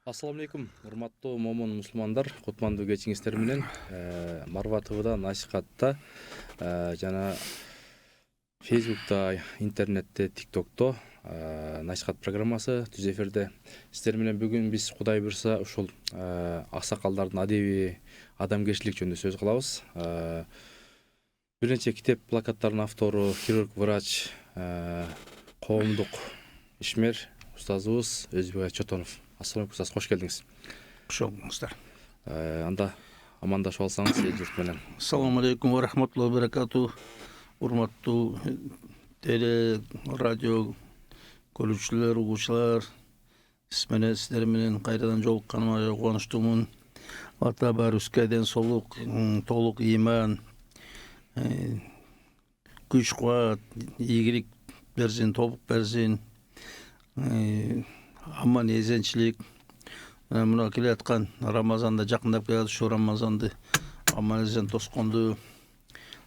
Assalamu алейкум, урматтуу момун мусулмандар, кутмандуу кечиңиздер менен Марва ТВда, насихатта жана Фейсбукта, интернетте, ТикТокто насихат программасы түз эфирде. Сиздер менен бүгүн биз Кудай буйрса ушул аксакалдардын адеби адамгерчилик жөнүндө сөз кылабыз. Бир нече китеп плакаттардын автору, хирург, врач, коомдук ишмер устазыбыз Өзбек Чотонов. Ассалам алейкум, устаз, кош келдиңиз. Кош болдуңуздар. Анда амандашып алсаңыз эл журт менен. Ассаламу алейкум ва рахматуллахи ва баракату. Урматтуу теле, радио көрүүчүлөр, угуучулар, сиздер менен кайрадан жолукканыма кубанычтуумун. Ата баарыбызга ден соолук, толук ыйман, күч кубат, ийгилик берсин, тобук берсин, аман эзенчилик. Мына келе аткан Рамазанда жакындап келат, ушу Рамазанды аман эзен тосконду,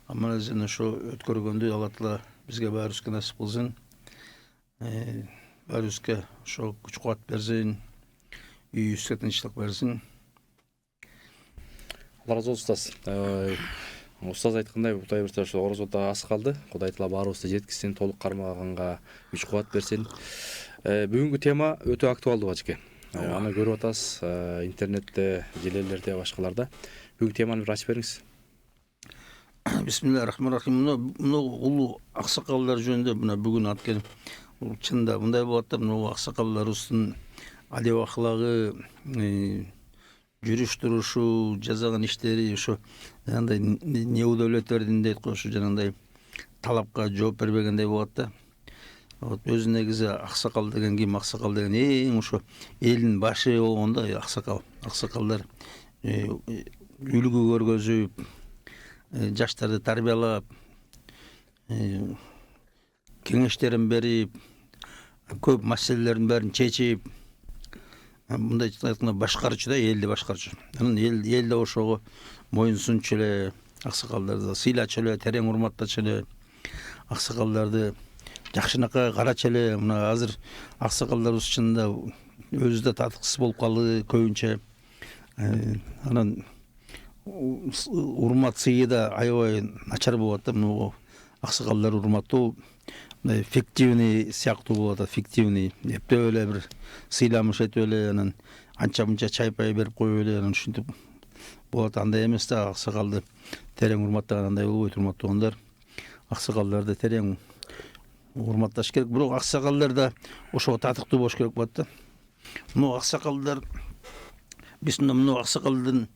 аман эзен ошо өткөргөндү Алла Таала бизге баарыбызга насип кылсын. Баарыбызга ошо күч кубат берсин, үйүбүзгө тынчтык берсин. Алла разы болсун, устаз. Устаз айткандай, Кудай буйрса ошо орозодо ас калды. Кудай Таала баарыбызды жеткизсин, толук кармаганга күч кубат берсин. Бүгүнкү тема өтө актуалдуу бачке. Аны көрүп атасыз интернетте, желелерде, башкаларда. Бүгүнкү теманы бир ачып бериңиз. Бисмиллахиррахманиррахим. Мына улуу аксакалдар жөнүндө мына бүгүн аткен. Чында мындай болот да, мына аксакалдарыбыздын адеп аклагы, жүрүш турушу, жасаган иштери ошо жанагындай неудовлетворен дейт го, ошо жанагындай талапка жооп бербегендей болот да. Вот өзү негизи аксакал деген ким? Аксакал деген эң ошо элдин башы болгондо аксакал. Аксакалдар үлгү көргөзүп, жаштарды тарбиялап, кеңештерин берип, көп маселелердин бәрин чечип, мындай айтканда башкарчу да, элди башкарчу. Анан элде ошого моюн сунчу эле, аксакалдарды сыйлачу эле, терең урматтачу эле, аксакалдарды жакшынакай карачу эле. Мына азыр аксакалдарыбыз чынында өзү да татыксыз болуп калды көбүнчө. Анан урмат сыйы да аябай начар болот да. Мына аксакалдар урматтуу фиктивный сыяктуу болот, фиктивный. Эптеп эле бир сыйламыш этип эле, анан анча мынча чай пай берип коюп эле, анан ушинтип болот. Андай эмес да, аксакалды терең урматтагандай болбойт. Урматтагандар аксакалдарды терең урматташ керек. Бирок аксакалдар да ошого татыктуу болуш керек болот да. Мына аксакалдар, биз мына аксакалдын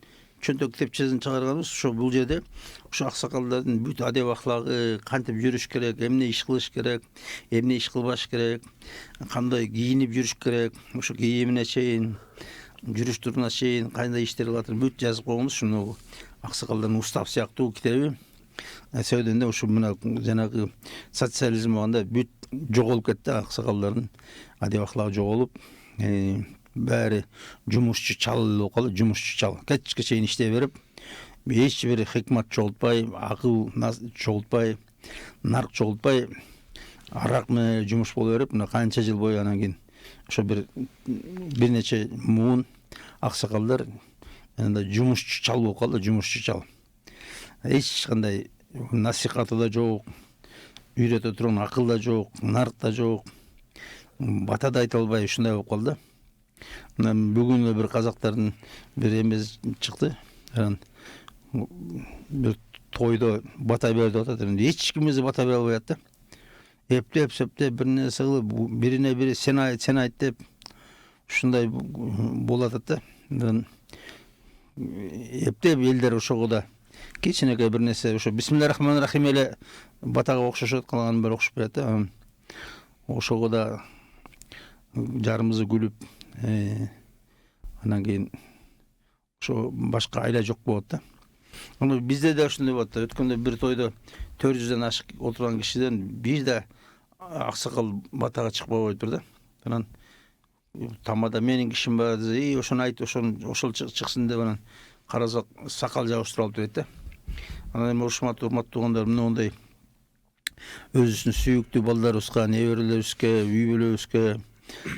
чөнтөк китепчесин чыгарганбыз. Ошо бул жерде ошо аксакалдардын бүт адеп аклагы, кантип жүрүш керек, эмне иш кылыш керек, эмне иш кылбаш керек, кандай кийинип жүрүш керек, ошо кийимине чейин, жүрүш туруна чейин кандай иштер кылат, бүт жазып койгонбуз. Ушуну аксакалдардын устав сыяктуу китеби. Сөйдөнде ушу мына жанагы социализм болгондо бүт жоголуп кетти, аксакалдардын адеп аклагы жоголуп, баары жумушчу чал болуп калды. Жумушчу чал кечке чейин иштей берип, эч бир хикмат чогултпай, акыл чогултпай, нарк чогултпай, арак менен жумуш боло берип, мына канча жыл бою анан кийин ошо бир нече муун аксакалдар анда жумушчу чал болуп калды, жумушчу чал. Эч кандай насихаты да жок, үйрөтө турган акыл да жок, нарк да жок, бата да айта албай ушундай болуп калды. Бүгүн бир казактардын бир эмеси чыкты. Бир тойдо бата берди деп атат. Эч кимге бата бере албай атты. Эптеп сөптөп бир нерсе кылып, бирине бири сен айт деп ушундай болуп атат да. Эптеп элдер ошого да кичинекей бир нерсе ошо бисмиллахиррахманиррахим эле батага окшошот, калганы бир окшошпой атты. Ошого да жарымызы күлүп, анан кийин ошо башка айла жок болот да. Аны бизде да ушундай болот да. Өткөндө бир тойдо 400дөн ашык отурган кишиден бир да аксакал батага чыкпай коюптур да. Анан тамада менин кишим бар десе, ошону айт, ошол чыксын деп анан карасак сакал жабыштырып алып дейт да. Анан эми урматтуу туугандар, мындай өзүбүздүн сүйүктүү балдарыбызга, неберелерибизге, үй бүлөбүзгө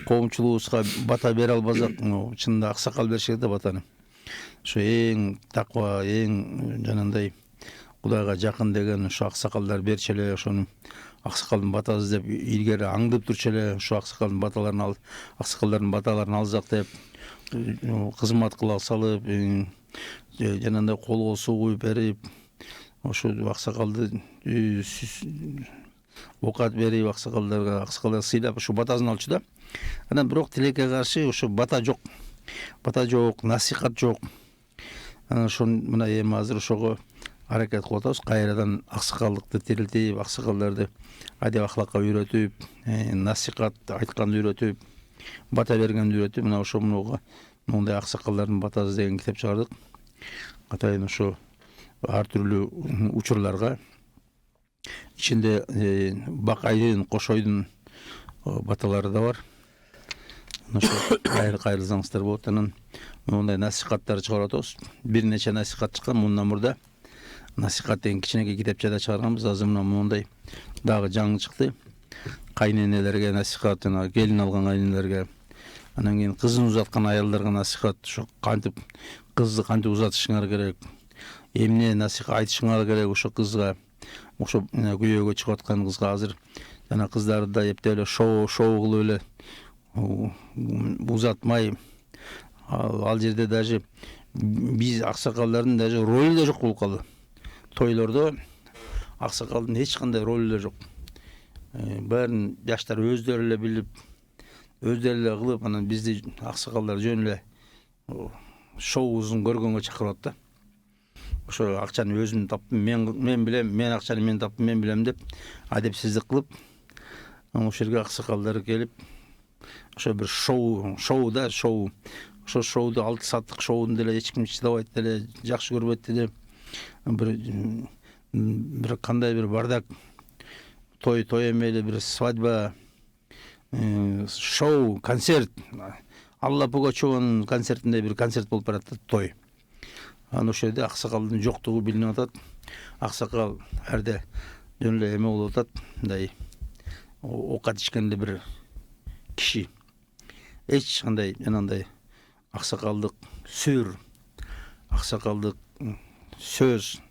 коомчулугубузга бата бере албасак, чынында аксакал бериш керек да батаны. Ошо эң таква, эң жанагындай Кудайга жакын деген ошо аксакалдар берчү эле, ошону аксакалдын батасы деп илгери аңдып турчу эле, ошо аксакалдардын баталарын алсак деп кызмат кыла салып, жанагындай колго суу куюп берип, ошо аксакалды оокат берип, аксакалдарга сыйлап ошо батасын алчу да. Анан бирок тилекке каршы ошо бата жок, насихат жок. Анан ошо мына эми азыр ошого аракет кылып атабыз, кайрадан аксакалдыкты тирилтип, аксакалдарды адеп ахлакка үйрөтүп, насихат айтканды үйрөтүп, бата бергенди үйрөтүп, мына ошо мондай аксакалдардын батасы деген китеп чыгардык. Атайын ошо ар түрлүү учурларга ичинде Бакайдын, Кошойдун баталары да бар. Ошо кайрылсаңыздар болот. Анан мондай насихаттар чыгарып атабыз. Бир нече насихат чыккан мындан мурда. Насихат деген кичинекей китепче да чыгарганбыз. Азыр мына мондай дагы жаңы чыкты. Кайненелерге насихат, жана келин алган кайненелерге, анан кийин кызын узаткан аялдарга насихат, ошо кантип кызды кантип узатышыңар керек, эмне насихат айтышыңар керек ошо кызга, ошо күйөөгө чыгып аткан кызга. Азыр жана кыздарды да эптеп эле шоу кылып эле узатмай, ал жерде даже биз аксакалдардын даже ролу да жок болуп калды. Тойлордо аксакалдын эч кандай ролу да жок. Баарын жаштар өздөрү эле билип, өздөрү эле кылып, анан бизди аксакалдар жөн эле шоубузун көргөнгө чакырат да. Ошо акчаны өзүм таптым, мен билем, мен акчаны мен таптым, мен билем деп адепсиздик кылып, ошол жерге аксакалдар келип, ошо бир шоу. Ошо шоуду 6 сааттык шоуну деле эч ким чыдабайт деле, жакшы көрбөйт деле. Бир кандай бир бардак той эмели, бир свадьба, шоу, концерт. Алла Пугачеванын концертинде бир концерт болуп барат, той. Анан ошол жерде аксакалдын жоктугу билинип атат. Аксакал әрде жөн эле эме болуп атат, мындай оокат ичкенде бир киши. Эч кандай жанагындай аксакалдык сүр, аксакалдык сөз,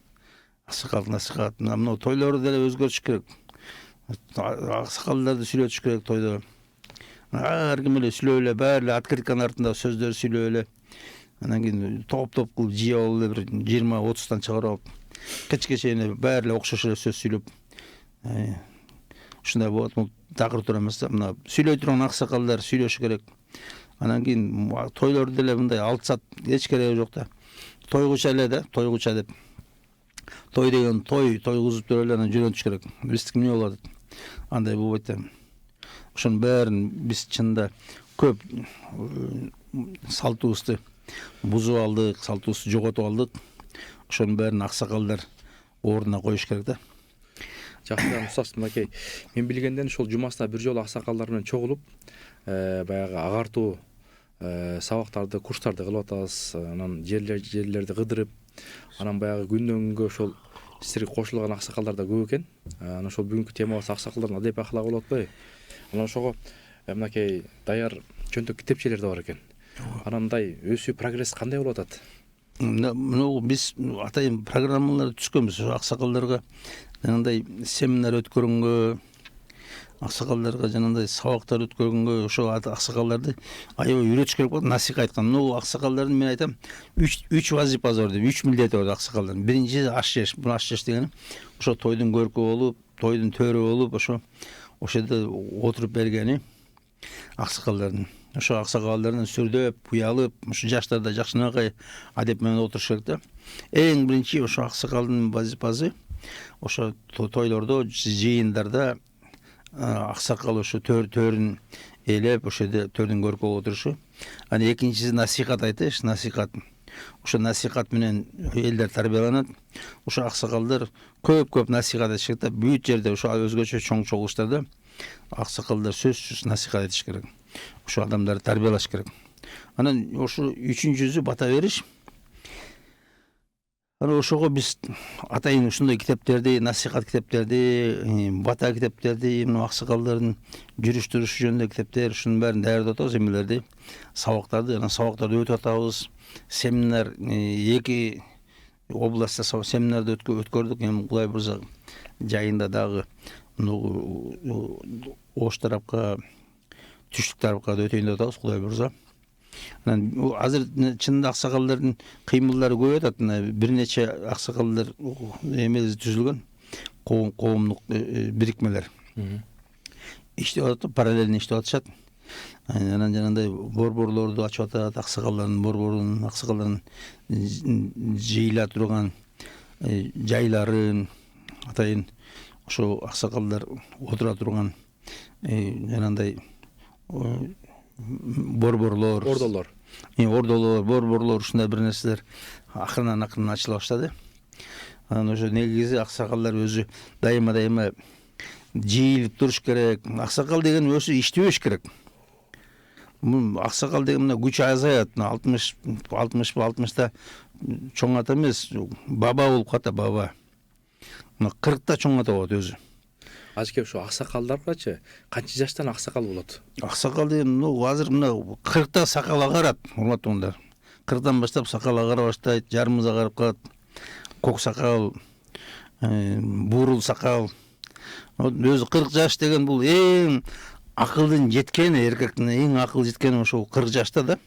аксакалдык насихат. Мына тойлорду деле өзгөртүш керек. Аксакалдарды сүйлөтүш керек тойдо. Ар ким эле сүйлөп эле, баары эле открытканын артында сөздөр сүйлөп эле. Анан кийин топ кылып жыйып алып эле бир 20-30 чыгарып алып, кечке чейин баары эле окшош эле сөз сүйлөп. Ушундай болот. Бул такыр тура эмес да. Мына сүйлөй турган аксакалдар сүйлөшү керек. Анан кийин тойлорду деле мындай 6 саат эч кереги жок да. Тойгуча эле да, тойгуча деп. Той деген тойгузуп туруп эле анан жөнөтүш керек. Биздики эмне болот? Андай болбойт да. Ошонун баарын биз чынында көп салтыбызды бузуп алдык, салтыбызды жоготуп алдык. Ошонун баарын аксакалдар ордуна коюш керек да. Жакшы, Мустаф мынакей, мен билгенден ошол жумаста бир жолу аксакалдар менен чогулуп, баягы агартуу сабактарды, курстарды кылып атабыз. Анан жерлерди кыдырып, анан баягы күндөн күнгө ошол силерге кошулган аксакалдар да көп экен. Анан ошол бүгүнкү темабыз аксакалдардын адеп ахлагы болуп атпайбы? Анан ошого мынакей даяр чөнтөк китепчелер да бар экен. Анан мындай өсүү прогресс кандай болуп атат? Мына биз атайын программаларды түзгөнбүз. Аксакалдарга жанагындай семинар өткөргөнгө, аксакалдарга жанагындай сабактар өткөргөнгө, ошо аксакалдарды аябай үйрөтүш керек болот. Насихат айткан. Мына аксакалдардын мен айтам, 3 вазипасы бар деп, 3 милдети бар аксакалдардын. Биринчиси аш жеш. Бул аш жеш дегени ошо тойдун көркү болуп, тойдун төрү болуп, ошо жерде отуруп бергени аксакалдардын. Ошо аксакалдардын сүрдөп, уялып, ошо жаштар да жакшынакай адеп менен отуруш керек да. Эң биринчи ошо аксакалдын вазипасы ошо тойлордо, жыйындарда аксакал ошо төрүн ээлеп, ошо жерде төрдүн көркү болуп отурушу. Анан экинчиси насихат айтыш, насихат. Ошо насихат менен элдер тарбияланат. Ошо аксакалдар көп насихат этиш керек да. Бүт жерде ошо өзгөчө чоң чогулуштарда аксакалдар сөзсүз насихат этиш керек. Ошо адамдарды тарбиялаш керек. Анан ошо үчүнчүсү бата бериш. Ана ошого биз атайын ушундай китептерди, насихат китептерди, бата китептерди, мына аксакалдардын жүрүш турушу жөнүндө китептер, ушунун баарын даярдап атабыз эмелерди, сабактарды, анан сабактарды өтүп атабыз. Семинар 2 областта семинарды өткөрдүк. Эми Кудай буйрса жайында дагы Ош тарапка, түштүк тарапка да өтөйүн деп атабыз, Кудай буйрса. Анан азыр чынында аксакалдардын кыймылдары көп атат. Бир нече аксакалдар эмеси түзүлгөн, коомдук бирикмелер. Иштеп атат, параллельно иштеп атышат. Анан жанагындай борборлорду ачып атат, аксакалдардын борборун, аксакалдардын жыйыла турган жайларын, атайын ошо аксакалдар отура турган жанагындай борборлор, борборлор, ушундай бир нерселер акырынан ачыла баштады. Анан ошо негизи аксакалдар өзү дайыма жыйылып туруш керек. Аксакал деген өзү иштебеш керек. Аксакал деген мына күч азаят, 60-та чоң ата эмес, баба болуп калат, баба. Мына 40та чоң ата болот өзү. Ажке ушу аксакалдаргачы канча жаштан аксакал болот? Аксакал деген азыр мына 40та сакал агарат, урматтууңдар. 40тан баштап сакал агара баштайт, жарымыз агарып калат. Кок сакал, бурул сакал. Өзү 40 жаш деген бул эң акылдын жеткени, эркектин эң акыл жеткени ошол 40 жашта да.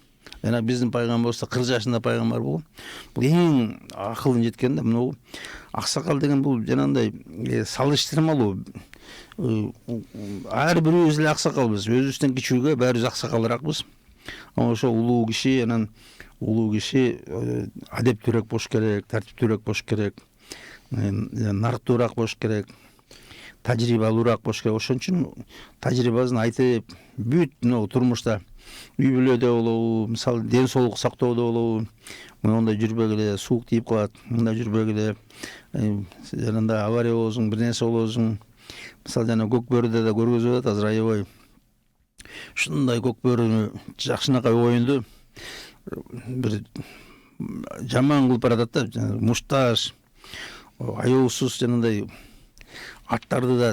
Жана биздин пайгамбарыбыз 40 жашында пайгамбар болгон. Бул эң акылдын жеткени да. Мына аксакал деген бул жанагындай салыштырмалуу. Ар бирибиз эле аксакалбыз. Өзүбүздөн кичүүгө баарыбыз аксакалракпыз. Ошо улуу киши, анан улуу киши адептүүрөөк болуш керек, тартиптүүрөөк болуш керек, нартуураак болуш керек, тажрыйбалуураак болуш керек. Ошон үчүн тажрыйбасын айтып, бүт турмушта үй бүлөдө болобу, мисалы ден соолук сактоодо болобу, мондай жүрбөгүлө суук тийип калат, мындай жүрбөгүлө жанагындай авария болосуң, бир нерсе болосуң. Мисалы жана көк бөрүдө да көргөзүп атат азыр аябай. Ушундай көк бөрүнү жакшынакай оюнду бир жаман кылып баратат да, мушташ, аяусуз жанагындай аттарды да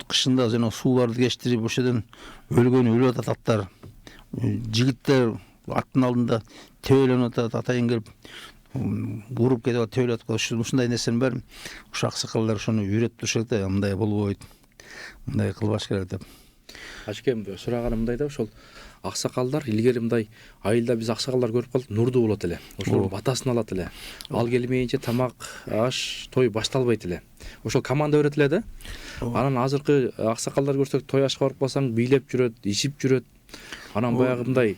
кышында жана сууларды кечтирип ошодон өлүп атат аттар. Жигиттер аттын алдында тебеленип атат, атайын келип уруп кетип атат, тебелеп атат. Ушундай нерсенин баарын ошо аксакалдар ошону үйрөтүп туруш керек да, мындай болбойт, мындай кылбаш керек деп. Ажкем сураганым мындай да, ошол аксакалдар илгери мындай айылда биз аксакалдар көрүп калдык, нурду болот эле. Ошол батасын алат эле. Ал келмейинче тамак, аш, той башталбайт эле. Ошол команда берет эле да. Анан азыркы аксакалдар көрсөк, той ашка барып калсаң бийлеп жүрөт, ичип жүрөт. Анан баягы мындай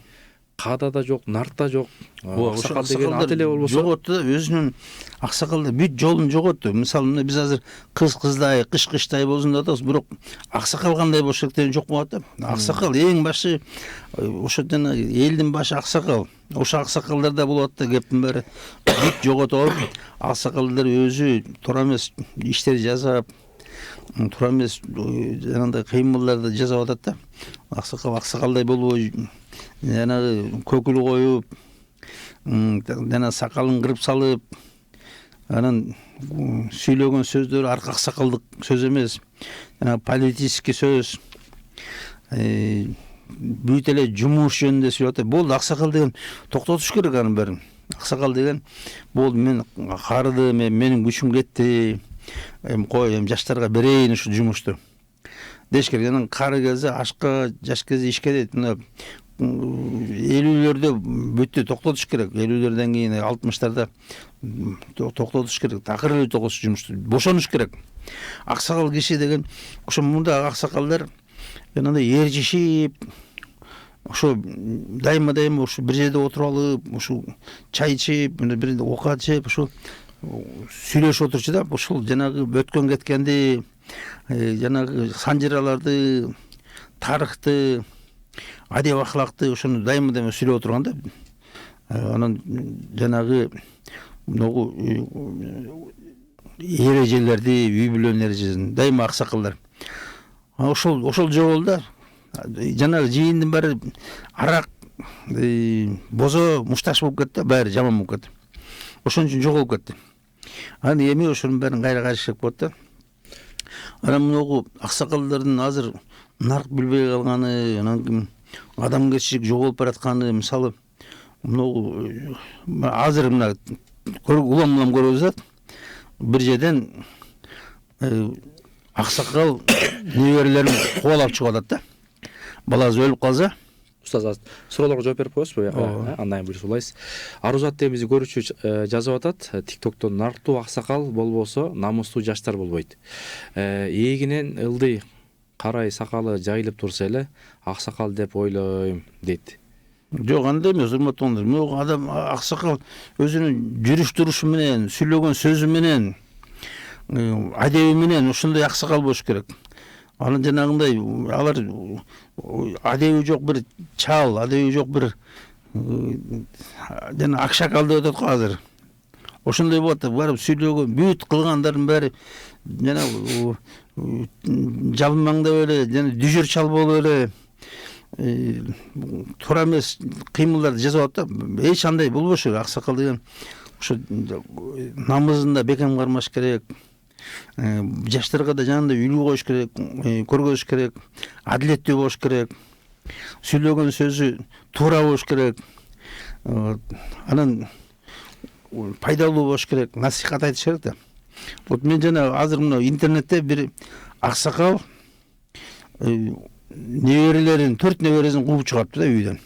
каада да жок, нарта жок. Аксакал деген ат эле болбосо жоготту да, өзүнүн аксакалдар бүт жолун жоготту. Мисалы биз азыр кыздай, кыштай болсун деп атабыз, бирок аксакал кандай болуш керек деген жок болот да. Аксакал эң башы ошо жана элдин башы аксакал. Ошо аксакалдарда болот да, кептин баары бүт жоготуп алып, аксакалдар өзү туура эмес иштер жасап, туура эмес жанагындай кыймылдарды жасап атат да. Аксакалдай болбой жанагы көкүл коюп, жана сакалын кырып салып, анан сүйлөгөн сөздөр арка аксакалдык сөз эмес, жана политический сөз, бүт эле жумуш жөнүндө сүйлөп атат. Болду, аксакал деген токтотуш керек анын баарын. Аксакал деген болду, мен карыдым, менин күчүм кетти, кой жаштарга берейин ушу жумушту деш керек. Анан кары келсе ашка, жаш келсе ишке дейт. Мына 50-лерде бүттү, токтотуш керек. 50-лерден кийин 60-тарда токтотуш керек. Такыр эле токтотуш жумушту, бошонуш керек. Аксакал киши деген ошо мындай аксакалдар жанагындай ээрчишип, ошо дайыма ошо бир жерде отуруп алып, ошо чай ичип, бир оокат жеп, ошо сүйлөшүп отурчу да. Ошол жанагы өткөн кеткенди, жанагы санжыраларды, тарыхты, адеп ахлакты ошону дайыма сүйлөп отурган да. Анан жанагы эрежелерди, үй бүлөнүн эрежесин дайыма аксакалдар. Ошол жол да. Жанагы жыйындын баары арак, бозо, мушташ болуп кетти, баары жаман болуп кетти. ошон үчүн жоголуп кетти. Анан эми ошонун баарын кайра карышак болот да. Анан могу аксакалдардын азыр нарк билбей калганы, анан ким адамгерчилик жоголуп баратканы, мисалы могу азыр мына улам көрүп атат. Бир жерден аксакал неберелерин кубалап чыгып атат да. Баласы өлүп калса, Устаз, суроолорго жооп берип коесузбу буяка? Андан кийин буюрсулайсыз. Арузат деген бизди көрүүчү жазып атат. TikTok'тон нарктуу аксакал болбосо, намустуу жаштар болбойт. Эгинен ылдый карай сакалы жайылып турса эле аксакал деп ойлойм дейт. жок андай эмес, урматтуулар. Могу адам аксакал өзүнүн жүрүш турушу менен, сүйлөгөн сөзү менен, адеби менен ушундай аксакал болуш керек. Анан жанагындай алар адеби жок бир чал, адеби жок бир жана акшакал деп атат го азыр. Ошондой болот да, барып сүйлөгөн, бүт кылгандардын баары жана жалмаңдап эле, жана дүжөр чал болуп эле туура эмес кыймылдарды жасап атат да. Эч андай болбош керек. Аксакал деген ошо намызында бекем кармаш керек. Жаштарга да жанагындай үлгү коюш керек, көргөзүш керек, адилеттүү болуш керек, сүйлөгөн сөзү туура болуш керек, анан пайдалуу болуш керек, насихат айтыш керек да. Вот мен жана азыр мына интернетте бир аксакал неберелерин 4 небересин кууп чыгаптыр да үйдөн.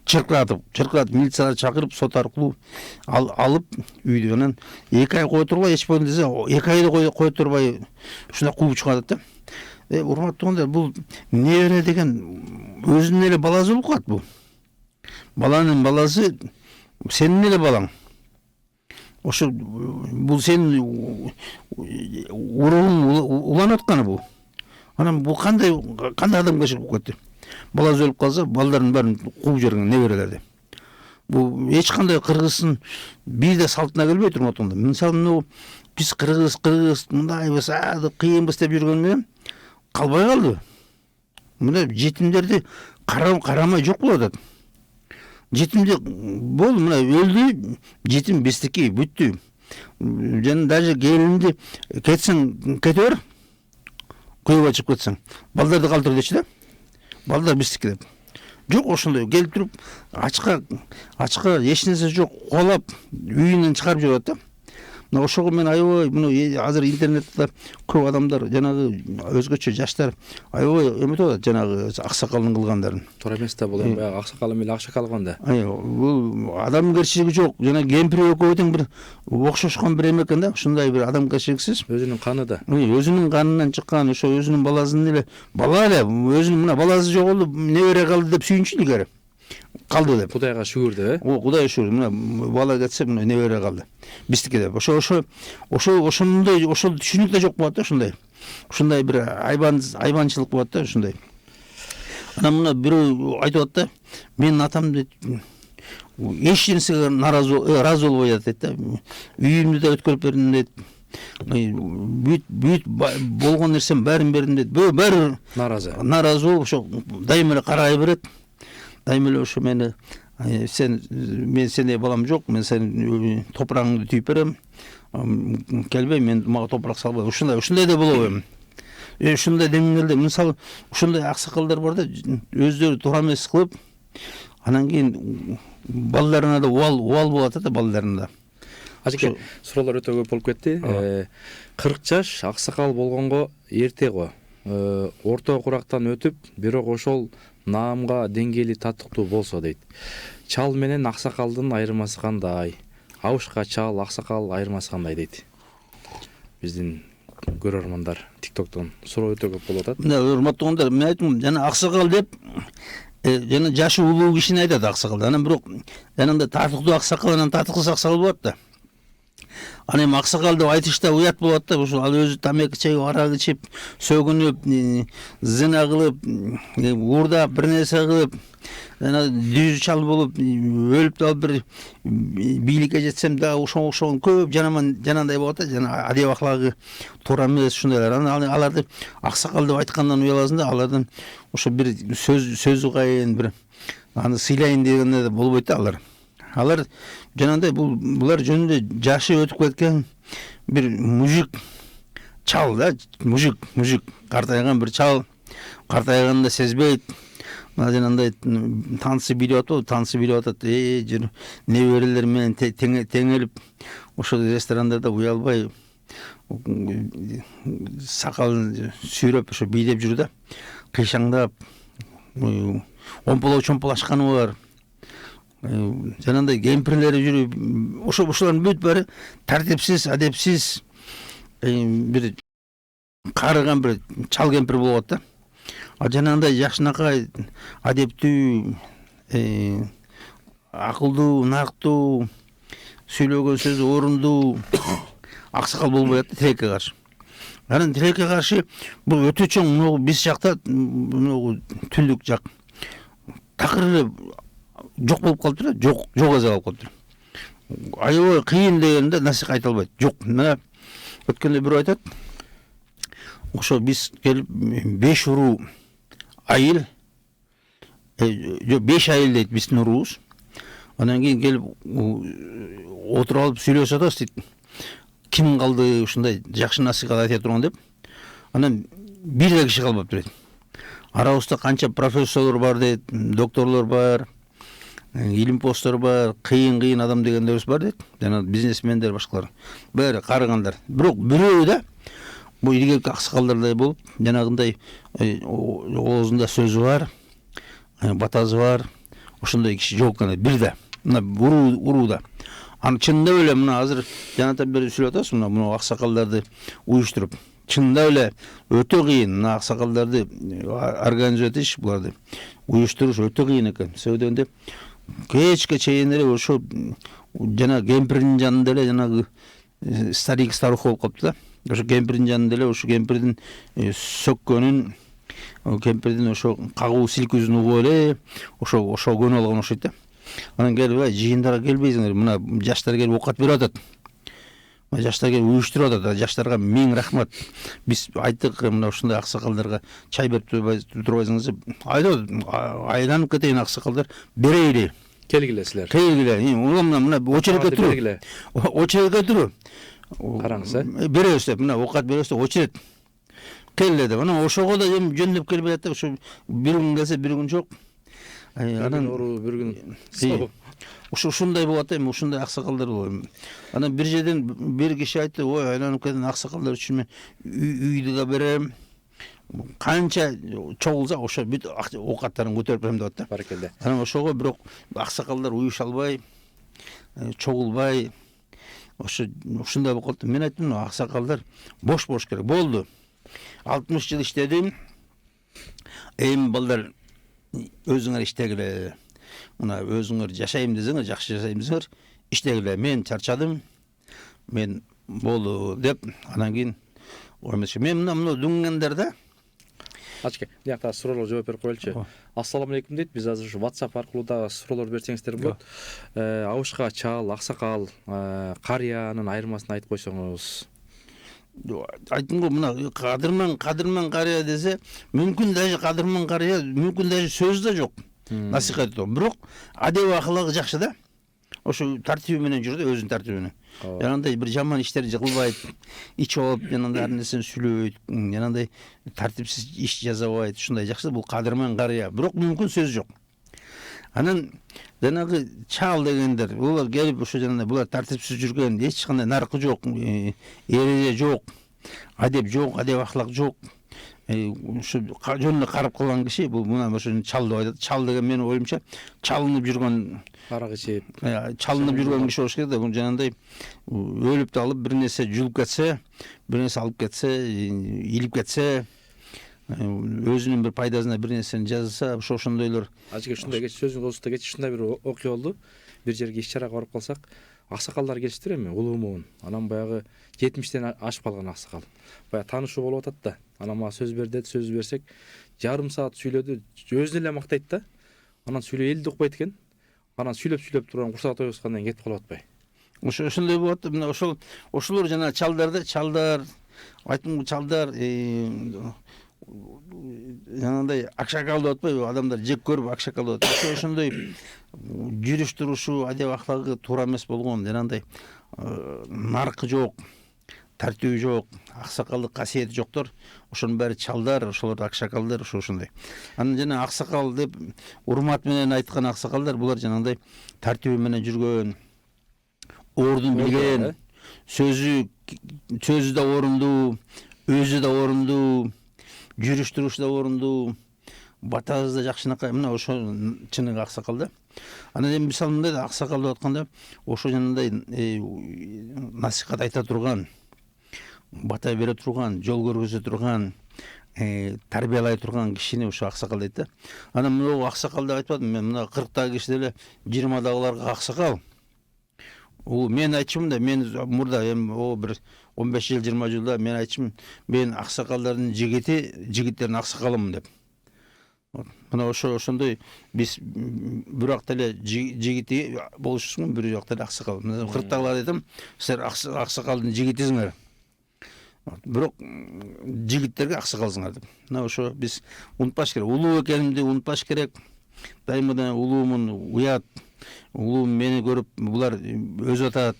Чыркыратып милицияны чакырып, сот аркылуу алып үйдө. Анан 2 ай кое турбай, эч болду десе, 2 айды кое турбай ушундай кууп чыгатат да. Урматтуулар, бул небере деген өзүнүн эле баласы болуп калат бул. Баланын баласы сенин эле балаң. Ошо бул сенин уругуң уланып атканы бул. Анан бул кандай адамгерчилик болуп кетти. Баласы өлүп калса, балдарын баарын кууп жиберген неберелерди. Бул эч кандай кыргыздын бийде салтына келбейт, урматтуулар. Мисалы, биз кыргыз мындай болса, кыйынбыз деп жүргөн менен калбай калды. Мына жетимдерди карамай жок болуп атат. Жетимде болду, мына өлдү, жетим бестики бүттү. Жана даже келинди кетсең кете бер. Күйөөгө чыгып кетсең, балдарды калтыр дечи да. Балдар бестики деп. Жок, ошондой келип туруп, ачка эч нерсе жок, кубалап үйүнөн чыгарып жиберет да. Мына ошого мен аябай, мына азыр интернетте көп адамдар, жанагы өзгөчө жаштар аябай эметип атат, жанагы аксакалдын кылгандарын. Туура эмес да, бул эми баягы аксакал менен акшакал кылганда. Бул адамгерчилиги жок, жана кемпир экөө тең бир окшошкон бир эме экен да, ушундай бир адамгерчиликсиз. Өзүнүн каны да. Өзүнүн канынан чыккан, ошо өзүнүн баласын эле, бала эле, өзүнүн мына баласы жоголду, небере калды деп сүйүнчү илгери. Калды деп. Кудайга шүгүр деп, Кудай шүгүр, мына бала кетсе, мына небере калды. Бистики деп. Ошондой түшүнүк да жок болот да, ушундай бир айбанчылык болот да, ушундай. Анан мына бирөө айтып атат да, менин атам дейт, эч нерсеге ыраазы болбой атат да. Үйүмдү да өткөрүп бердим дейт. Бүт болгон нерсем баарын бердим дейт. Баары наразы болуп, ошо дайыма эле карай берет. Дайыма эле ошо мен сене балам жок, мен сенин топурагыңды түйүп берем. Келбей, мага топурак салбай. Ушундай да болобу эми. Ушундай демеңерде, мисалы, ушундай аксакалдар бар да, өздөрү туура эмес кылып, анан кийин балдарына да убал болуп атат да, балдарына. Ажеке, суроолор өтө көп болуп кетти. 40 жаш аксакал болгонго эрте го. Орто курактан өтүп, бирок ошол наамга деңгээли татыктуу болсо дейт. Чал менен аксакалдын айырмасы кандай? Абышка чал, аксакал айырмасы кандай дейт. Биздин көрөрмандар TikTok'тон суроо өтө көп болуп атат. Мына урматтуулар, мен айттым, жана аксакал деп жана жашы улуу кишини айтат аксакал. Анан бирок жанагындай татыктуу аксакал, анан татыксыз аксакал болот да. Аны эми аксакал деп айтышта уят болот да, ошо ал өзү тамеки чегип, арак ичип, сөгүнүп, зына кылып, уурдап, бир нерсе кылып, жана дүз чал болуп, өлүп да бир бийликке жетсем да ошон көп жанандай болот да, жана адеп аклагы туура эмес ушундайлар. Анан аларды аксакал деп айткандан уяласың да, алардан ошо бир сөзү кайын, бир аны сыйлайын дегенде болбойт да алар. Алар жанагындай булар жөнүндө жашы өтүп кеткен бир мужик чал да, мужик картайган бир чал, картайганын да сезбейт. Мына жанагындай танысы билип атат, жер неберелер менен теңелип ошол ресторандарда уялбай сакалын сүйрөп ошо бийлеп жүрү да, кыйшаңдап омполоо чомполашканы бар. Жанагындай кемпирлери жүрүп, ошолордун бүт баары тартипсиз, адепсиз бир карыган бир чал кемпир болот да. А жанагындай жакшынакай, адептүү, акылдуу, нарктуу, сүйлөгөн сөзү орундуу аксакал болбой атты тилекке каршы. Анан тилекке каршы бул өтө чоң, биз жакта түндүк жак такыр эле жок болуп калыптыр, жок эзе алып калыптыр. Аябай кыйын дегенде насихат айта албайт. Жок, мына өткөндө бирөө айтат, ошо биз келип 5 уруу айыл, 5 айыл дейт биздин уруубуз. Анан кийин келип отуруп алып сүйлөшүп атабыз дейт. Ким калды ушундай жакшы насихат айта турган деп. Анан бир да киши калбаптыр дейт. Арабызда канча профессорлор бар дейт, докторлор бар, илимпоздор бар, кыйын адам дегендерибиз бар дейт. Жана бизнесмендер башкалар. Баары карыгандар. Бирок бирөө да бул илгерки аксакалдардай болуп, жанагындай оозунда сөзү бар, батазы бар. Ошондой киши жок экен, бир да. Мына урууда. Аны чындап эле мына азыр жанатан бери сүйлөп атабыз, мына аксакалдарды уюштуруп. Чындап эле өтө кыйын, мына аксакалдарды организовать этиш, буларды уюштуруш өтө кыйын экен. Себеби дегенде кечке чейин эле ошо жана кемпирдин жанында эле жанагы старик старуха болуп калыптыр да. Ошо кемпирдин жанында эле ошо кемпирдин сөккөнүн, кемпирдин ошо кагуу силкүүсүн угуп эле ошо көнүп алган окшойт да. Анан келип жыйындарга келбейсиңер, мына жаштар келип оокат берип атат. Жаштар келип уюштуруп атат. Жаштарга миң рахмат. Биз айттык, мына ушундай аксакалдарга чай берип турбайсыңыз деп. Айланып кетейин аксакалдар, берейли. Келгиле силер. Келгиле. Мына очередке туруп. Очередке туруп. Караңыз, беребиз деп, мына оокат беребиз деп очеред. Келе деп. Анан ошого да жөндөп келбей атат. Ошо бир күн келсе, бир күн жок. Анан бир күн ушундай болот эми, ушундай аксакалдар болот. Анан бир жерден бир киши айтты, ой, айланып кеткен аксакалдар үчүн мен үйдү да берем. Канча чогулса ошо бүт оокаттарын көтөрүп берем деп атты. Баракелде. Анан ошого бирок аксакалдар уюша албай, чогулбай, ушундай болуп калды. Мен айттым, аксакалдар бош керек. Болду. 60 жыл иштедим. Эми балдар өзүңөр иштегиле. Мына өзүңөр жашайм десеңер, жакшы жашайм десеңер, иштегиле. Мен чарчадым. Мен болду деп, анан кийин мен мына дүнгендерде Ачке, биякта суроолорго жооп берип коелучу. Ассаламу алейкум дейт. Биз азыр ушу WhatsApp аркылуу да суроолор берсеңиздер болот. Абышка чал, аксакал, карыянын айырмасын айтып койсоңуз. Айттым го, мына кадырман карыя десе, мүмкүн даже кадырман карыя, мүмкүн даже сөз да жок. Насихат этүү. Бирок адеп акылы жакшы да. Ошо тартиби менен жүрдү, өзүнүн тартиби менен. Жанагындай бир жаман иштерди кылбайт, ич алып, жанагындай ар нерсени сүйлөбөйт, жанагындай тартипсиз иш жасабайт. Ушундай жакшы, бул кадырман карыя. Бирок мүмкүн сөз жок. Анан жанагы чал дегендер, булар келип ошо жанагындай булар тартипсиз жүргөн, эч кандай наркы жок, эреже жок, адеп жок, адеп акылак жок. Ушу жөнүндө карап калган киши, бул мына ошо чал деп айтат. Чал деген менин оюмча чалынып жүргөн, арак ичип, чалынып жүргөн киши болуш керек да. Бул жанагындай өлүп да алып, бир нерсе жулуп кетсе, бир нерсе алып кетсе, илип кетсе, өзүнүн бир пайдасына бир нерсени жазса, ошондойлор. Ажыке ушундай сөзүң козуста кечи ушундай бир окуя болду. Бир жерге иш чарага барып калсак, аксакалдар келиштир эми, улуумун. Анан баягы 70тен ашып калган аксакал. Баягы таанышуу болуп атат да. Анан мага сөз бер деди, сөз берсек, жарым саат сүйлөдү, өзүн эле мактайт да. Анан сүйлөй элди укпайт экен. Анан сүйлөп турган курсак тойгузгандан кетип калып атпай. Ошондой болот. Мына ошолор жана чалдар, айттым, чалдар жанагындай акшакал деп атпайбы, адамдар жек көрүп акшакал деп атат. Ошондой жүрүш турушу адеп аклагы туура эмес болгон жанагындай наркы жок, тартиби жок, аксакалдык касиети жоктор, ошонун баары чалдар, ошолор акшакалдар ошондой. Анан жана аксакал деп урмат менен айткан аксакалдар булар жанагындай тартиби менен жүргөн, ордун билген, сөзү да орундуу, өзү да орундуу, жүрүш турушу да орундуу, батасы да жакшынакай, мына ошо чыныгы аксакал да. Анан эми мисалы мындай да аксакал деп атканда ошо жанагындай насихат айта турган, бата бере турган, жол көргөзө турган, тарбиялай турган кишини ошо аксакал дейт да. Анан могу аксакал деп айтпадым мен, мына 40-дагы киши деле 20-дагыларга аксакал. Мен айтчумун да, мен мурда эми бир 15 жыл 20 жылда мен айтчумун, мен аксакалдардын жигиттердин аксакалымын деп. Мына ошондой биз бирок деле жигити болушусуң, бирок деле аксакал. 40-дагылар айтам, силер аксакалдын жигитисиңер. Бирок жигиттерге аксакалсыңар деп. Мына ошо биз унутпаш керек. Улуу экенимди унутпаш керек. Дайымадан улуумун уят, улуум мени көрүп булар өзү атат.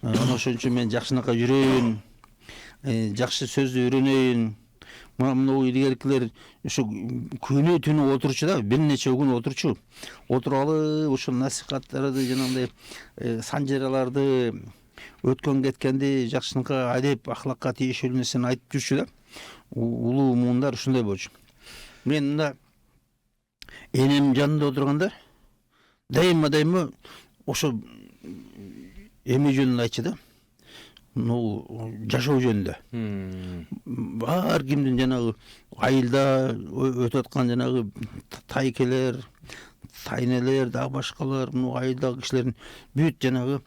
Ошон үчүн мен жакшынакай жүрөйүн, жакшы сөздү үйрөнөйүн. Мына илгеркилер ушу күнү түнү отурчу да, бир нече күн отурчу. Отуралы ушул насихаттарды, жанагындай санжараларды, өткөн кеткенди жакшынакай адеп ахлакка тийишелүү нерсени айтып жүрчү да. Улуу муундар ушундай болчу. Мен мына энем жанында отурганда дайыма ошо эме жөнүндө айтчу да. Жашоо жөнүндө. Бар кимдин жанагы айылда өтүп аткан жанагы тайкелер, тайнелер, дагы башкалар, айылдагы кишилердин бүт жанагы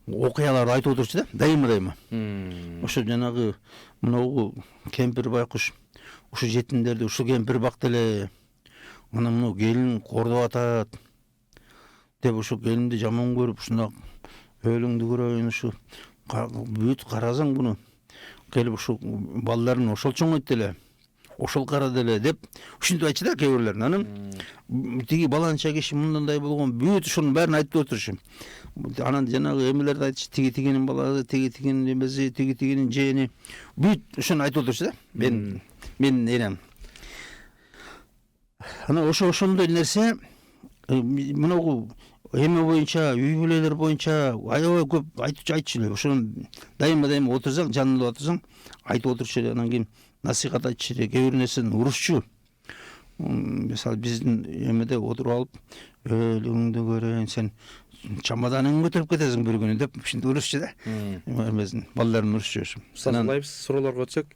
окуяларды айтып отурчу да, дайыма. Ошо жанагы мынау кемпир байкуш, ушу жетимдерди ушу кемпир бакты эле, анан мына келин кордоп атат деп ушу келинди жаман көрүп, ушундак өлүңдү көрөйүн, ушу бүт карасаң буну келип ушу балдарын ошол чоңойт эле, ошол карады эле деп ушинтип айтчу да кээ бирлер. Анан тиги баланча киши мындай болгон, бүт ушунун баарын айтып отурчу. Анан жанагы эмелерди айтчу, тигинин баласы, тигинин эмеси, тигинин жээни, бүт ушуну айтып отурчу да. Мен энем. Анан ошондой нерсе мынагу эме боюнча, үй бүлөлөр боюнча аябай көп айтчу эле. Ошону дайыма отурсаң, жанында отурсаң, айтып отурчу эле. Анан кийин насихат айтчу эле, кээ бир нерсени урушчу. Мисалы биздин эмеде отуруп алып, өлүңдү көрөйүн, сен чамаданыңды көтөрүп кетесиң бир күнү деп ушинтип урушчу да. Эмесин балдарын урушчу. Салайлайбыз, суроолорго өтсөк,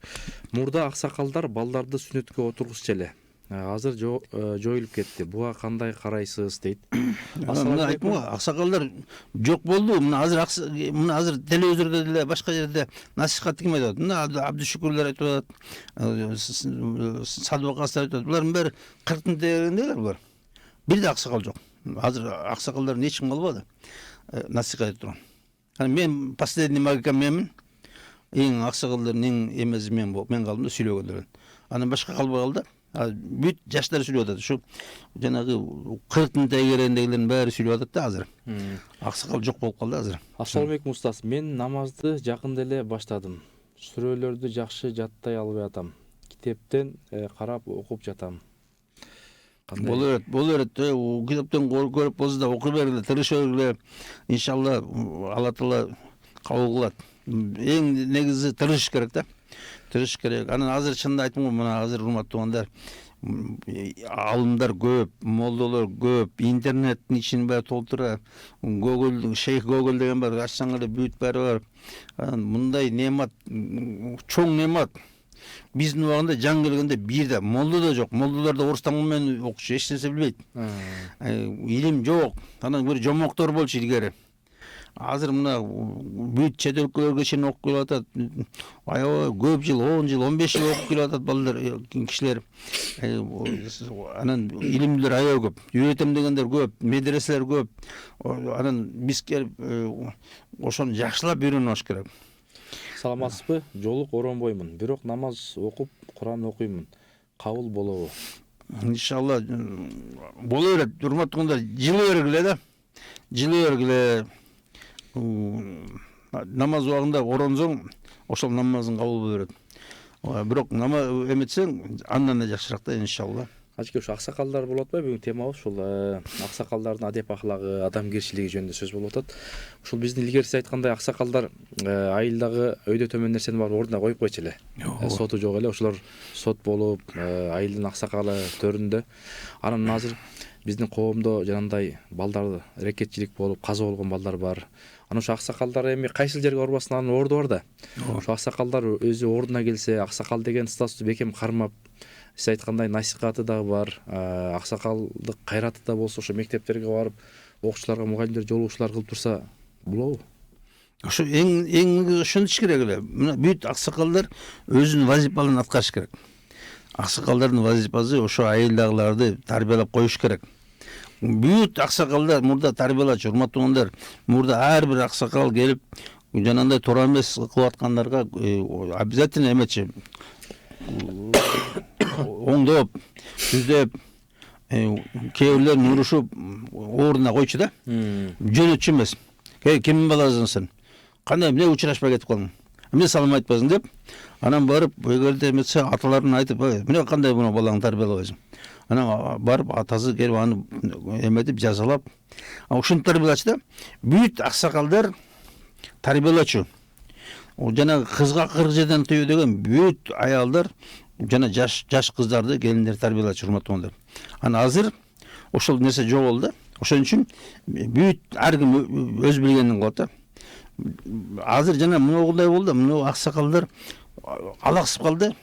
мурда аксакалдар балдарды сүннөткө отургузчу эле. Азыр жоюлуп кетти. Буга кандай карайсыз дейт. Аксакалдар жок болду. Мына азыр телевизордо деле, башка жерде насихат ким айтып атат? Мына Абдышүкүрлөр айтып атат, Садыбакастар айтып атат. Булардын баары 40-тын тегерегинделер булар. Бир да аксакал жок. Азыр аксакалдардын эч ким калбады насихат айтып турган. Анан мен последний магикам менмин. Эң аксакалдардын эң эмеси мен калдым да, сүйлөгөндөрдөн. Анан башка калбай калды. Бүт жаштар сүйлөп атат. Ушу жанагы 40-тын тегерегиндегилердин баары сүйлөп атат да азыр. Аксакал жок болуп калды азыр. Ассаламалейкум устаз. Мен намазды жакында эле баштадым. Сүрөлөрдү жакшы жаттай албай атам. Китептен карап окуп жатам. Болор берет. Китептен көрүп болсо да окуй бергиле, тырышып бергиле. Иншалла Алла Таала кабыл кылат. Эң негизи тырышыш керек да. Тырышыш керек. Анан азыр чынында айттым го, мына азыр урматтуу туугандар, алымдар көп, молдолор көп, интернеттин ичин баары толтура, шейх Google деген бар, ачсаң эле бүт баары бар. Анан мындай немат, чоң немат. Биздин убагында жан келгенде бир да молдо да жок. Молдолор да орустан менен окучу, эч нерсе билбейт. Илим жок. Анан бир жомоктор болчу илгери. Азыр мына бүт чет өлкөлөргө чейин окуп келип атат. Аябай көп жыл, 10 жыл, 15 жыл окуп келип атат балдар, кишилер. Анан илимдер аябай көп. Үйрөтөм дегендер көп, медреселер көп. Анан биз келип ошону жакшылап үйрөнүш керек. Саламатсызбы? Жолук оронбоймун, бирок намаз окуп, Куран окуймун. Кабыл болобу? иншалла боло берет. Урматтуулар, жылы бергиле да. Жылы бергиле. Намаз убагында оронсоң, ошол намазың кабыл боло берет. Бирок намаз эметсең, андан да жакшыраак да иншалла. Ажеке, ушу аксакалдар болуп атпайбы? Бүгүн темабыз ушул аксакалдардын адеп аклагы, адамгерчилиги жөнүндө сөз болуп атат. Ушул биздин илгери сиз айткандай аксакалдар айылдагы өйдө төмөн нерсени барып ордуна коюп койчу эле. Соту жок эле, ошолор сот болуп, айылдын аксакалы төрүндө. Анан азыр биздин коомдо жанагындай балдар рекетчилик болуп, каза болгон балдар бар. Анан ошо аксакалдар эми кайсыл жерге барбасын, анын орду бар да. Ошо аксакалдар өзү ордуна келсе, аксакал деген статусту бекем кармап, сиз айткандай насихаты дагы бар, аксакалдык кайраты да болсо, ошо мектептерге барып, окуучуларга, мугалимдер, жолугушуулар кылып турса болобу? Ошо эң ошентиш керек эле. Мына бүт аксакалдар өзүнүн вазифаларын аткарыш керек. Аксакалдардын вазифасы ошо айылдагыларды тарбиялап коюш керек. Бүт аксакалдар мурда тарбиялачу, урматтуулар. Мурда ар бир аксакал келип, жанагындай туура эмес кылып аткандарга обязательно эметчи оңдоп, түздөп, кээ бирлерин урушуп ордуна койчу да. Жөнөтчү эмес. Кимдин баласысың? Кандай эмне учурашпай кетип калдың? Эмне салам айтпасың деп, анан барып, эгерде эметсе аталарын айтып, эмне кандай буну балаңды тарбиялабайсың? Анан барып атасы келип аны эметип жазалап, ушинтип тарбиялачу да. Бүт аксакалдар тарбиялачу. Жана кызга 40 жерден тыйуу деген бүт аялдар жана жаш кыздарды, келиндер тарбиялачу, урматтуулар. Анан азыр ошол нерсе жок болду. Ошон үчүн бүт ар ким өз билгенин кылат да. Азыр жана мындай болду, мына аксакалдар алаксып калды.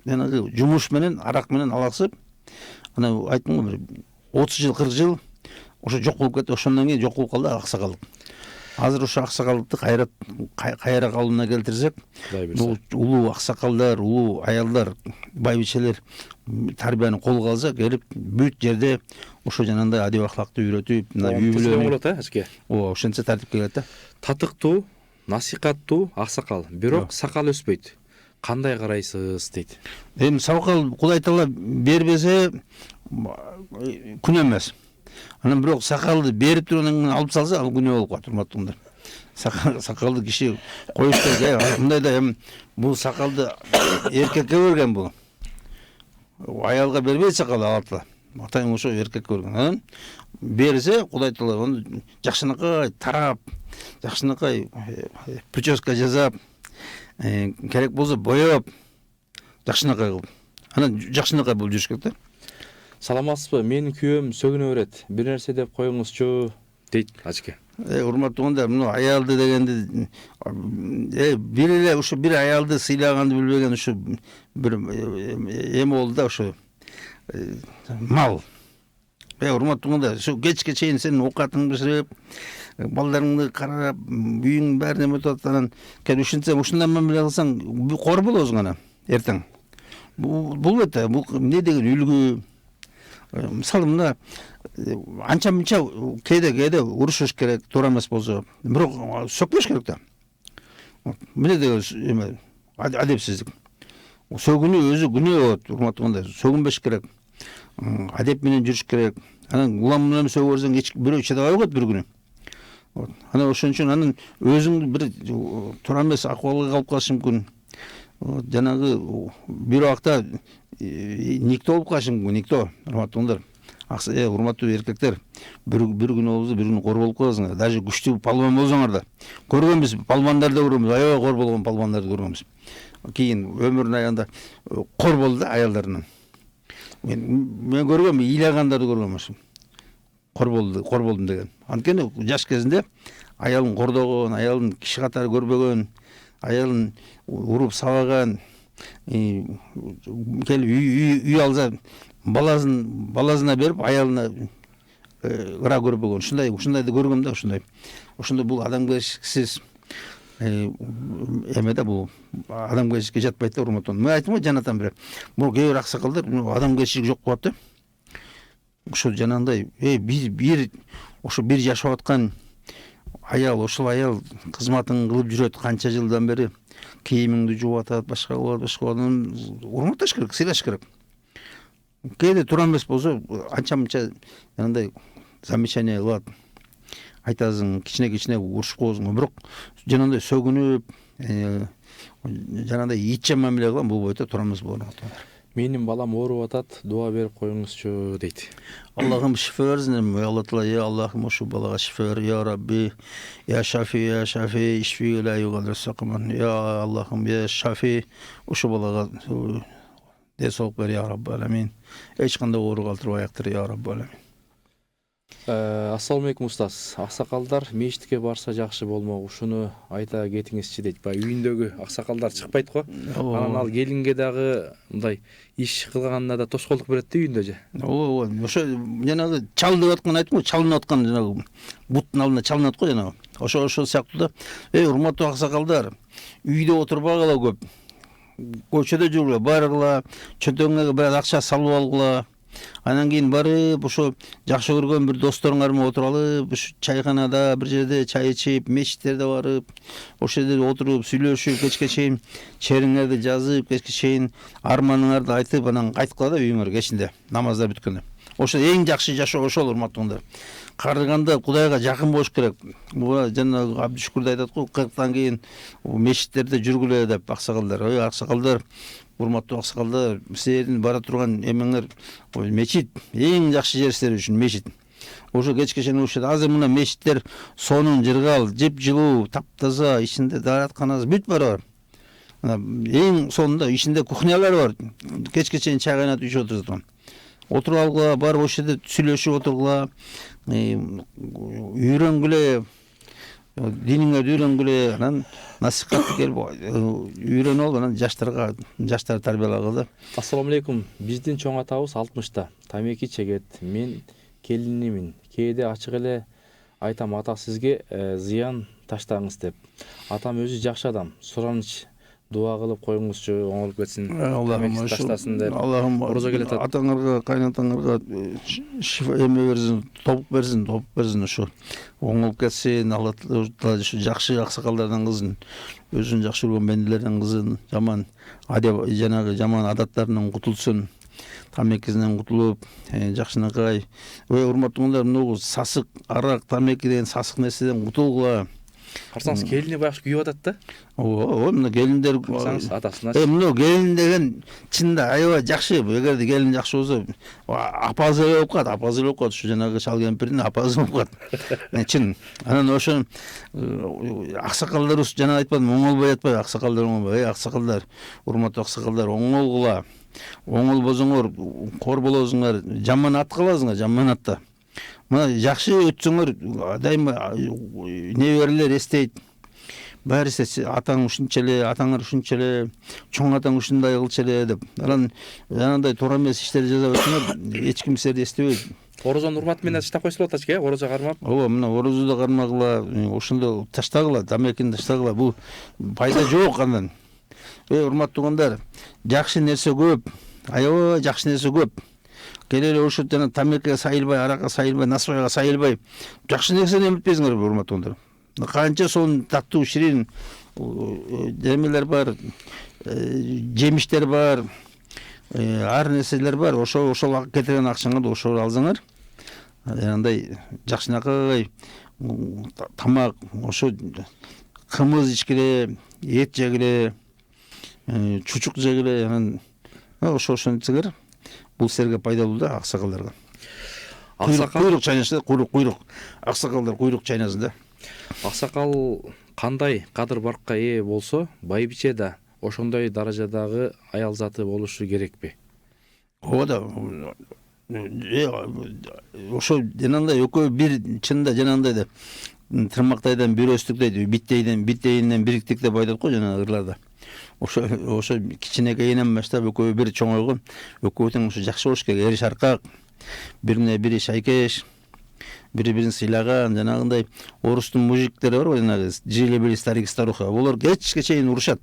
Жанагы жумуш менен, арак менен алаксып, анан айттым го, 30 жыл, 40 жыл ошо жок болуп кетти. Ошондон кийин жок болуп калды аксакалдык. Азыр ошо аксакалдыкты кайра калыбына келтирсек, бул улуу аксакалдар, улуу аялдар, байбичелер тарбияны колго алса, келип бүт жерде ошо жанагындай адеп акылакты үйрөтүп, мына үй бүлөнү болот, ажеке. Ошентсе тартипке келет да. Татыктуу, насихаттуу аксакал, бирок сакал өспөйт. Кандай карайсыз дейт. Эми сакал Кудай Таала бербесе күнөө эмес. Анан бирок сакалды берип туруп алып салса, ал күнөө болуп калат, урматтуулар. Сакалды киши коюш керек. Мындай да эми бул сакалды эркекке берген бул. Аялга бербейт сакал алат. Атайын ошо эркекке берген. Берсе Кудай Таала аны жакшынакай тарап, жакшынакай прическа жасап, керек болсо боёп, жакшынакай кылып. Анан жакшынакай болуп жүрүш керек да. Саламатсызбы? Менин күйөөм сөгүнө берет. Бир нерсе деп коюңузчу дейт ажеке. Урматтуулар, мына аялды дегенди бир эле ушу бир аялды сыйлаганды билбеген ушу бир эме болду да, ушу мал. Урматтуулар, ушу кечке чейин сен оокатыңды биширип, балдарыңды карап, үйүңдүн баарын эметип атат, анан келип ушинтсең, ушундай мамиле кылсаң, кор болосуң анан эртең. Бул бете, бул эмне деген үлгү. Мисалы мына анча-мынча кээде урушуш керек, туура эмес болсо, бирок сөкпөш керек да. Эмне деген эме адепсиздик. Сөгүнүү өзү күнөө болот, урматтуулар. Сөгүнбөш керек. Адеп менен жүрүш керек. Анан улам менен сөгүп берсең, эч бирөө чыдабай койот бир күнү. Анан ошон үчүн анан өзүңдү бир туура эмес акыбалга калып калышы мүмкүн. Жанагы бир убакта никто болуп калышы мүмкүн, никто, урматтуулар. Урматтуу эркектер, бир күнү болсо бир күнү кор болуп каласыңар. Даже күчтүү палван болсоңар да. Көргөнбүз, палвандарды көргөнбүз, аябай кор болгон палвандарды көргөнбүз. Кийин өмүрүнүн аягында кор болду да аялдарынан. Мен көргөм, ыйлагандарды көргөм. Кор болдум деген. Анткени жаш кезинде аялын кордогон, аялын киши катары көрбөгөн, аялын уруп сабаган, келип үй алса баласына берип, аялына ыра көрбөгөн. Ушундайды көргөм да, ушундай бул адамгерчиликсиз эме да, бул адамгерчиликке жатпайт да, урматтуу. Мен айттым го жанатан бери. Бул кээ бир аксакалдар адамгерчилик жок болот да. Ошо жанагындай ошо бир жашап аткан аял, ошол аял кызматын кылып жүрөт канча жылдан бери, кийимиңди жууп атат, башка кылып атат, урматташ керек, сыйлаш керек. кээде туура эмес болсо анча мынча жанагындай замечание кылат, айтасың, кичине урушуп коесуң, бирок жанагындай сөгүнүп, жанагындай итче мамиле кылган бул бойдо туура эмес болгон атат. Менин балам ооруп атат, дуа берип коюңузчу дейт. Аллахым шифа берсин, Алла Таала, я Аллахым ушу балага шифа бер, я Рабби, я Шафи, ишфи ла югаdir сакман, я Аллахым, я Шафи, ушу балага десолук бер, я Рабби аламин. Эч кандай оору калтырбай-актыр, я Рабби аламин. Ассаламу алейкум устаз. Аксакалдар мечитке барса жакшы болмок, ушуну айта кетиңизчи дейт. Баягы үйүндөгү аксакалдар чыкпайт го. Анан ал келинге дагы мындай иш кылганына да тоскоолдук берет да үйүндө же. Ооба, ошо жанагы чал деп аткан айттым го, чалынып аткан жанагы буттун алдына чалынат го жанагы. Ошо сыяктуу да, урматтуу аксакалдар, үйдө отурбагыла көп. Көчөдө жүргүлө, баргыла, чөнтөгүңөргө бир акча салып алгыла. Анан кийин барып, ошо жакшы көргөн бир досторуңар менен отуруп алып, чайканада бир жерде чай ичип, мечиттерде барып, ошол жерде отуруп, сүйлөшүп, кечке чейин чериңерди жазып, кечке чейин арманыңарды айтып, анан кайткыла да үйүңөргө кечинде, намаздар бүткөндө. Ошо эң жакшы жашоо ошол, урматтууңдар. Карыганда Кудайга жакын болуш керек. Буга жанагы Абдышкүр да айтат го, 40тан кийин мечиттерде жүргүлө деп аксакалдар. Аксакалдар, урматтуу аксакалдар, силердин бара турган эмеңер мечит, эң жакшы жер силер үчүн мечит. Ошо кечке чейин ушул азыр мына мечиттер сонун жыргал, жыпжылуу, таптаза, ичинде дааратканасы бүт бар. Эң сонунда ичинде кухнялар бар. Кечке чейин чай кайнатып ичип отурат. Отуруп алгыла, барып ошол жерде сүйлөшүп отургула, үйрөнгүлө, диниңерди үйрөнгүлө, анан насихатты келип үйрөнүп алып, анан жаштарды тарбиялагыла. Ассаламу алейкум. Биздин чоң атабыз 60-та. Тамеки чегет. Мен келинимин. Кээде ачык эле айтам, ата сизге зыян таштаңыз деп. Атам өзү жакшы адам. Сураныч дуа кылып коюңузчу, оңолуп кетсин. Аллахым таштасын деп. Аллахым орозо келатат. Атаңарга, кайнатаңарга шифа эме берсин, топук берсин ушу. Оңолуп кетсин, Алла Таала ушу жакшы аксакалдардан кылсын. Өзүн жакшы көргөн бенделерден кылсын, жаман жанагы жаман адаттарынан кутулсун. Тамекисинен кутулуп, жакшынакай. Урматтууңдар, мына сасык, арак, тамекиден, сасык нерседен кутулгула. Карасаңыз келини баягы күйүп атат да. Ооба, мына келиндер Карасаңыз атасына. Мына келин деген чында аябай жакшы. Эгерде келин жакшы болсо, апазы болуп калат, ушу жанагы шал кемпирдин апазы болуп калат. Чын. Анан ошо аксакалдарыбыз жана айтпадым, оңолбой атпайбы, аксакалдар оңолбой. Аксакалдар, урматтуу аксакалдар, оңолгула. Оңол болсоңор, кор болосуңар, жаман ат кыласыңар, жаман атта. Мына жакшы өтсөңөр, дайыма неберелер эстейт. Баары атаң ушунча эле, атаңар ушунча эле, чоң атаң ушундай кылчу эле деп. Анан жанагындай туура эмес иштерди жасап өтсөңөр, эч ким силерди эстебейт. Орозонун урматы менен таштап койсула атачка, орозо кармап. Ооба, мына орозду да кармагыла, ошондо таштагыла, тамекини таштагыла. Бул пайда жок андан. Урматтуугундар, жакшы нерсе көп, аябай жакшы нерсе көп. Келеле ошо жана тамекиге сайылбай, аракка сайылбай, насвайга сайылбай, жакшы нерсени эметпейсиңер, урматтуугундар. Канча сонун таттуу, ширин демелер бар, жемиштер бар, ар нерселер бар. Ошол кетирген акчаңарды ошол алсаңар, андай жакшынакай тамак, ошо кымыз ичкиле, эт жегиле, чучук жегиле, анан ошону ичсеңер, бул силерге пайдалуу да, аксакалдарга. Куйрук чайнашты, куйрук. Аксакалдар куйрук чайнасын да. Аксакал кандай кадыр-баркка ээ болсо, байбиче да ошондой даражадагы аял заты болушу керекпи? Ооба да. Ошо жанагындай экөө бир чында жанагындай да тырмактайдан бир өстүк дейт, биттейинен бириктик деп айтат го жанагы ырларда. Ошо кичинекейинен баштап экөө бир чоңойгон, экөө тең ошо жакшы болуш керек, эри шаркак, бири шайкеш, бири-бирин сыйлаган, жанагындай орустун мужиктери бар го, жанагы жили-били старик старуха, булар кечке чейин урушат.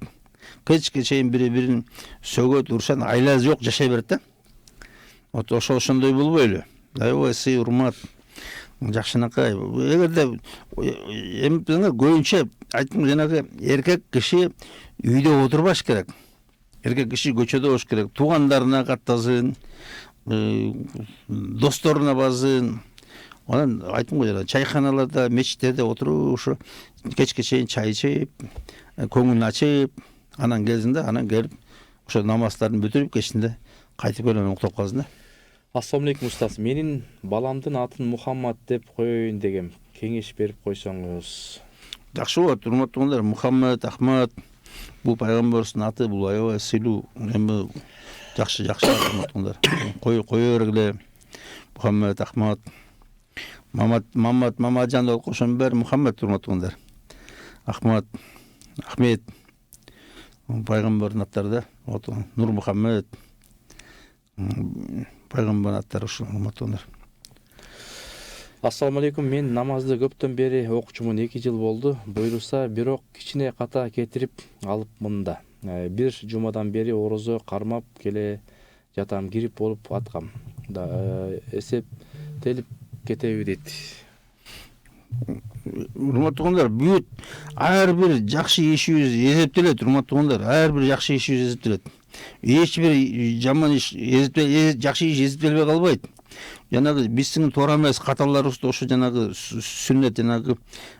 Кечке чейин бири-бирин сөгөт, урушат, айла жок, жашай берет да. Ошондой болбойлу. Аябай сый, урмат, жакшынакай. Эгерде эмпеңер көбүнчө айттым, жанагы эркек киши үйдө отурбаш керек. Эркек киши көчөдө болуш керек. Туугандарына каттасын, досторуна базын. Анан айттым го жана чайканаларда, мечиттерде отуруп ушу кечке чейин чай ичип, көңүлүн ачып, анан келсин да, анан келип ошо намаздарын бүтүрүп кечинде кайтып келип уктап калсын да. Ассаламу алейкум устаз. Менин баламдын атын Мухаммад деп коеюн дегем. Кеңеш берип койсоңуз. Жакшы болот, урматтуу угундар. Мухаммад, Ахмад бул пайгамбарыбыздын аты, бул аябай сыйлуу, эми жакшы урматтуу угундар. Кое бергиле. Мухаммад, Ахмад, Мамаджан деп кошон бери Мухаммад урматтуу угундар. Ахмад, Ахмед пайгамбардын аттары да. Нур Мухаммад пайгамбардын аттары ушул урматтуу угундар. Ассаламу алейкум. Мен намазды көптөн бери окучумун, 2 жыл болду. Буйруса, бирок кичине ката кетирип алыпмын да. Бир жумадан бери орозо кармап келе жатам, гирип болуп аткам да. Эсептелип кетеби дейт. Урматтуу угундар, бүт ар бир жакшы ишибиз эсептелет, урматтуу угундар. Ар бир жакшы ишибиз эсептелет. Эч бир жаман иш жакшы иш эсептелбей калбайт. Жанагы биздин туура эмес каталарыбызды ошо жанагы сүннет, жанагы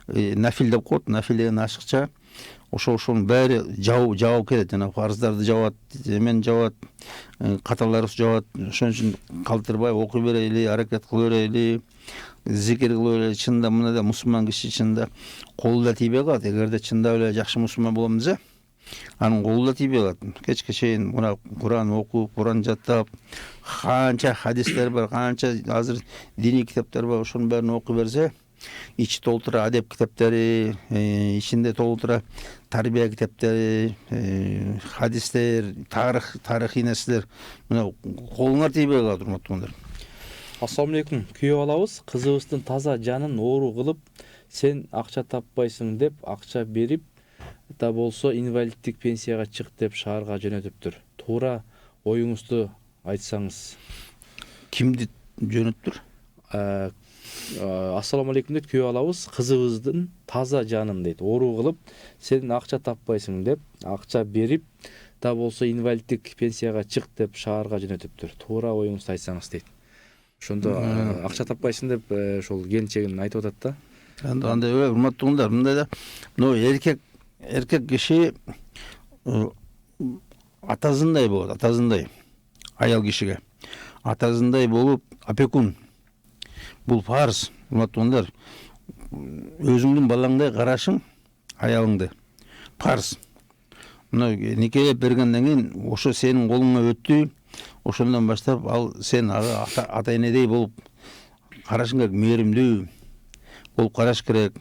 нафил деп коет, нафил деген ашыкча. Ошонун баары жабып келет, жана фарздарды жабат, эмен жабат, каталарыбыз жабат. Ошон үчүн калтырбай окуй берели, аракет кыла берели, зикир кыла берели. Чынында мына да мусулман киши чынында колу да тийбей калат. Эгерде чындап эле жакшы мусулман болом десе, анын колу да тийбей калат. Кечке чейин мына Куран окуп, Куран жаттап, канча хадистер бар, канча азыр диний китаптар бар, ошонун баарын окуй берсе, ичи толтура адеп китаптары, ичинде толтура тарбия китаптары, хадистер, тарыхый нерселер, мына колуңар тийбей калат, урматтуу угундар. Ассаламу алейкум. Күйөө балабыз кызыбыздын таза жанын оору кылып, сен акча таппайсың деп акча берип да болсо инвалидтик пенсияга чык деп шаарга жөнөтүптүр. Туура оюңузду айтсаңыз. Кимди жөнөттүр? Ассаламу алейкум дейт, күйөө балабыз кызыбыздын таза жанын дейт оору кылып, сен акча таппайсың деп акча берип да болсо инвалидтик пенсияга чык деп шаарга жөнөтүптүр. Туура оюңузду айтсаңыз дейт. Ошондо акча таппайсың деп ошол келинчегин айтып атат да. Андай урматтуу угундар, мындай да, эркек киши атасындай болот, атасындай аял кишиге. Атасындай болуп опекун. Бул фарз, урматтуу угундар. Өзүңдүн балаңдай карашың аялыңды. Фарз. Мына никелеп бергенден кийин ошо сенин колуңа өттү. Ошондон баштап ал сен ата энедей болуп карашың керек, мээримдүү болуп караш керек.